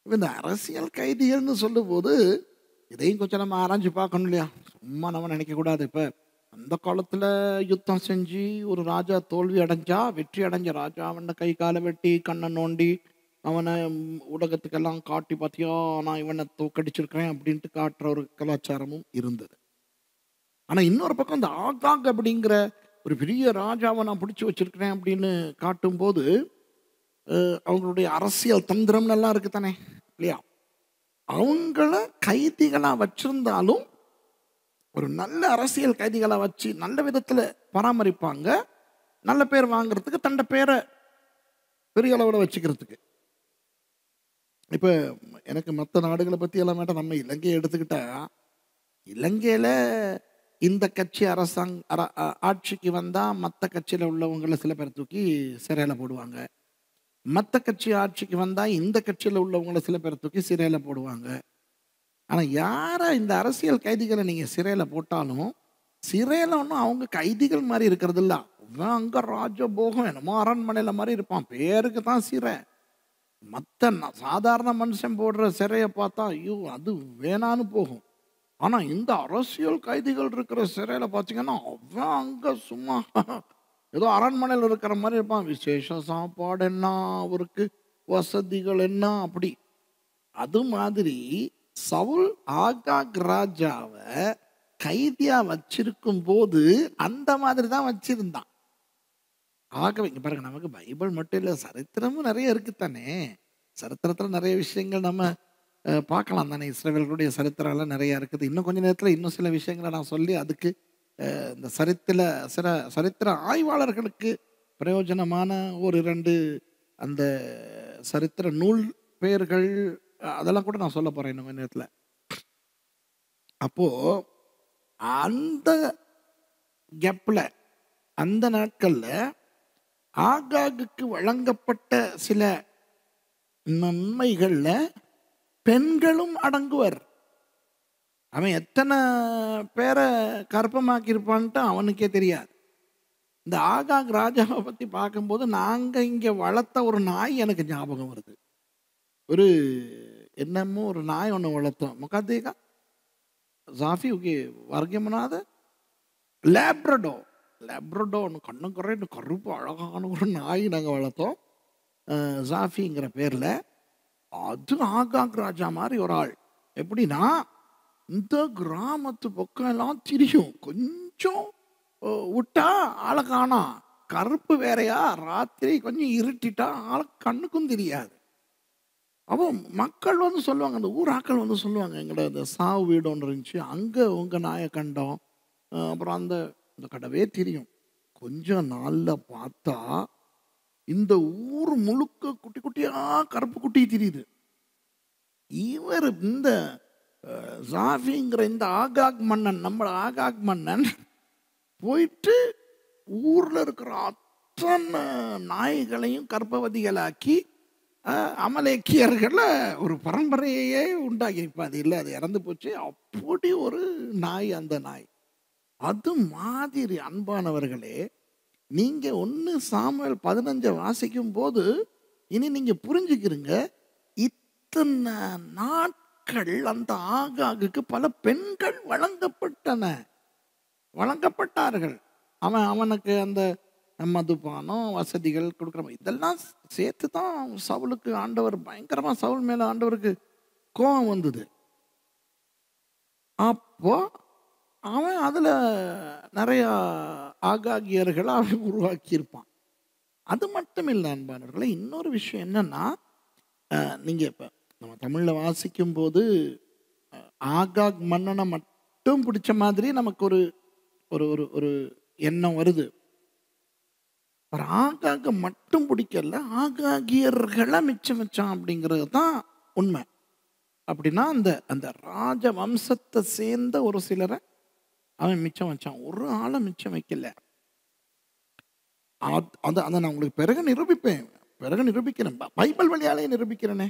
இந்த அரசியல் கைதிகள்னு சொல்லும் போது இதையும் கொஞ்சம் நம்ம ஆராய்ச்சி பார்க்கணும் இல்லையா? சும்மா நம்ம நினைக்க கூடாது. இப்ப அந்த காலத்துல யுத்தம் செஞ்சு ஒரு ராஜா தோல்வி அடைஞ்சா, வெற்றி அடைஞ்ச ராஜா அவனை கை காலை வெட்டி கண்ணை நோண்டி அவனை ஊடகத்துக்கெல்லாம் காட்டி பார்த்தியா நான் இவனை தோக்கடிச்சிருக்கிறேன் அப்படின்ட்டு காட்டுற ஒரு கலாச்சாரமும் இருந்தது. ஆனா இன்னொரு பக்கம் இந்த ஆகாக் அப்படிங்கிற ஒரு பெரிய ராஜாவை நான் பிடிச்சி வச்சிருக்கிறேன் அப்படின்னு காட்டும்போது அவங்களுடைய அரசியல் தந்திரம் எல்லாம் இருக்கு தானே இல்லையா? அவங்கள கைதிகளா வச்சிருந்தாலும் ஒரு நல்ல அரசியல் கைதிகளை வச்சு நல்ல விதத்துல பராமரிப்பாங்க. நல்ல பேர் வாங்குறதுக்கு, தண்ட பேரை பெரிய அளவில் வச்சுக்கிறதுக்கு. இப்ப எனக்கு மற்ற நாடுகளை பத்தி எல்லாம் வேண்டாம். நம்ம இலங்கையை எடுத்துக்கிட்டா, இலங்கையில இந்த கட்சி ஆட்சிக்கு வந்தா மற்ற கட்சியில உள்ளவங்களை சில பேர் தூக்கி சிறையில போடுவாங்க. மற்ற கட்சி ஆட்சிக்கு வந்தா இந்த கட்சியில உள்ளவங்களை சில பேர் தூக்கி சிறையில போடுவாங்க. ஆனா யார இந்த அரசியல் கைதிகளை நீங்க சிறையில போட்டாலும் சிறையில ஒன்றும் அவங்க கைதிகள் மாதிரி இருக்கிறது இல்ல. அவன் அங்க ராஜபோகம் என்னமோ அரண்மனையில மாதிரி இருப்பான். பேருக்கு தான் சிறை. மற்ற சாதாரண மனுஷன் போடுற சிறையை பார்த்தா ஐயோ அது வேணான்னு போகும். ஆனா இந்த அரசியல் கைதிகள் இருக்கிற சிறையில பார்த்தீங்கன்னா அவன் அங்க சும்மா ஏதோ அரண்மனையில் இருக்கிற மாதிரி இருப்பான். விசேஷ சாப்பாடு என்ன, அவருக்கு வசதிகள் என்ன, அப்படி. அது மாதிரி சவுல் ஆகாக் ராஜாவை கைதியா வச்சிருக்கும் போது அந்த மாதிரி தான் வச்சிருந்தான். ஆகவே இங்க பாருங்க, நமக்கு பைபிள் மட்டும் இல்லை, சரித்திரமும் நிறைய இருக்குத்தானே. சரித்திரத்துல நிறைய விஷயங்கள் நம்ம பார்க்கலாம் தானே. இஸ்ரவேலுடைய சரித்திரம் எல்லாம் நிறைய இருக்குது. இன்னும் கொஞ்ச நேரத்தில் இன்னும் சில விஷயங்களை நான் சொல்லி அதுக்கு இந்த சரித்திர ஆய்வாளர்களுக்கு பிரயோஜனமான ஒரு 2 அந்த சரித்திர நூல் பெயர்கள் அதெல்லாம் கூட நான் சொல்ல போறேன் இன்னும் கொஞ்ச நேரத்தில். அப்போ அந்த கேப்ல அந்த நாட்கள்ல ஆகாகுக்கு வழங்கப்பட்ட சில நன்மைகள்ல பெண்களும் அடங்குவர். அவன் எத்தனை பேரை கற்பமாக்கியிருப்பான்ட்டு அவனுக்கே தெரியாது. இந்த ஆகாக் ராஜாவை பத்தி பார்க்கும்போது நாங்க இங்க வளர்த்த ஒரு நாய் எனக்கு ஞாபகம் வருது. ஒரு என்னமோ ஒரு நாய் ஒன்று வளர்த்தோம். முகாத்தேகா ஜாஃபி ஓகே வர்க்கமனாத லேப்ரடோ. லெப்ரடோ ஒன்று கண்ணு குறைன்னு கருப்பு அழகான ஒரு நாய் நாங்கள் வளர்த்தோம். ஜாஃபிங்கிற பேரில். அது ஆகாக் ராஜா மாதிரி ஒரு ஆள். எப்படின்னா, இந்த கிராமத்து பக்கம் எல்லாம் திரியும். கொஞ்சம் விட்டா ஆளை காணோம். கருப்பு வேறையா, ராத்திரி கொஞ்சம் இருட்டிட்டா ஆளை கண்ணுக்கும் தெரியாது. அப்போ மக்கள் வந்து சொல்லுவாங்க, அந்த ஊர் ஆக்கள் வந்து சொல்லுவாங்க, எங்களோட அந்த சாவு வீடு ஒன்று இருந்துச்சு, அங்கே உங்கள் நாயை கண்டோம். அப்புறம் அந்த இந்த கடவே தெரியும். கொஞ்சம் நாளில் பார்த்தா இந்த ஊர் முழுக்க குட்டி குட்டியாக கருப்பு குட்டி தெரியுது. இவர் இந்த ஜாஃபிங்கிற இந்த ஆகாக் மன்னன், நம்ம ஆகாக் மன்னன் போயிட்டு ஊரில் இருக்கிற அத்தனை நாய்களையும் கர்ப்பவதிகளாக்கி அமலேக்கியர்களை ஒரு பரம்பரையே உண்டாக்கியிருப்பாது. இல்லை, அது இறந்து போச்சு. அப்படி ஒரு நாய் அந்த நாய். அது மாதிரி அன்பானவர்களே, நீங்கள் 1 சாமுவேல் 15 வாசிக்கும் போது இனி நீங்கள் புரிஞ்சுக்கிறீங்க, இத்தனை நாட்கள் அந்த ஆகாகுக்கு பல பெண்கள் வழங்கப்பட்டார்கள். அவனுக்கு அந்த மதுபானம் வசதிகள் கொடுக்குற இதெல்லாம் சேர்த்து தான் சவுலுக்கு ஆண்டவர் பயங்கரமாக சவுல் மேலே ஆண்டவருக்கு கோபம் வந்தது. அப்போ அவன் அதில் நிறையா ஆகாகியர்களை அவன் உருவாக்கியிருப்பான். அது மட்டும் இல்லை அன்பானவர்களே, இன்னொரு விஷயம் என்னன்னா, நீங்கள் இப்போ நம்ம தமிழில் வாசிக்கும் போது ஆகாக் மன்னனை மட்டும் பிடிச்ச மாதிரி நமக்கு ஒரு ஒரு ஒரு எண்ணம் வருது. ஆகாக மட்டும் பிடிக்கல, ஆகாகியர்களை மிச்சம் வச்சான் அப்படிங்கிறது தான் உண்மை. அப்படின்னா அந்த அந்த ராஜ வம்சத்தை சேர்ந்த ஒரு சிலரை அவன் மிச்சம் வச்சான், ஒரு ஆளை மிச்சம் வைக்கல. அதை நான் உங்களுக்கு பிறகு நிரூபிக்கிறேன், பைபிள் வழியாலே நிரூபிக்கிறேனே.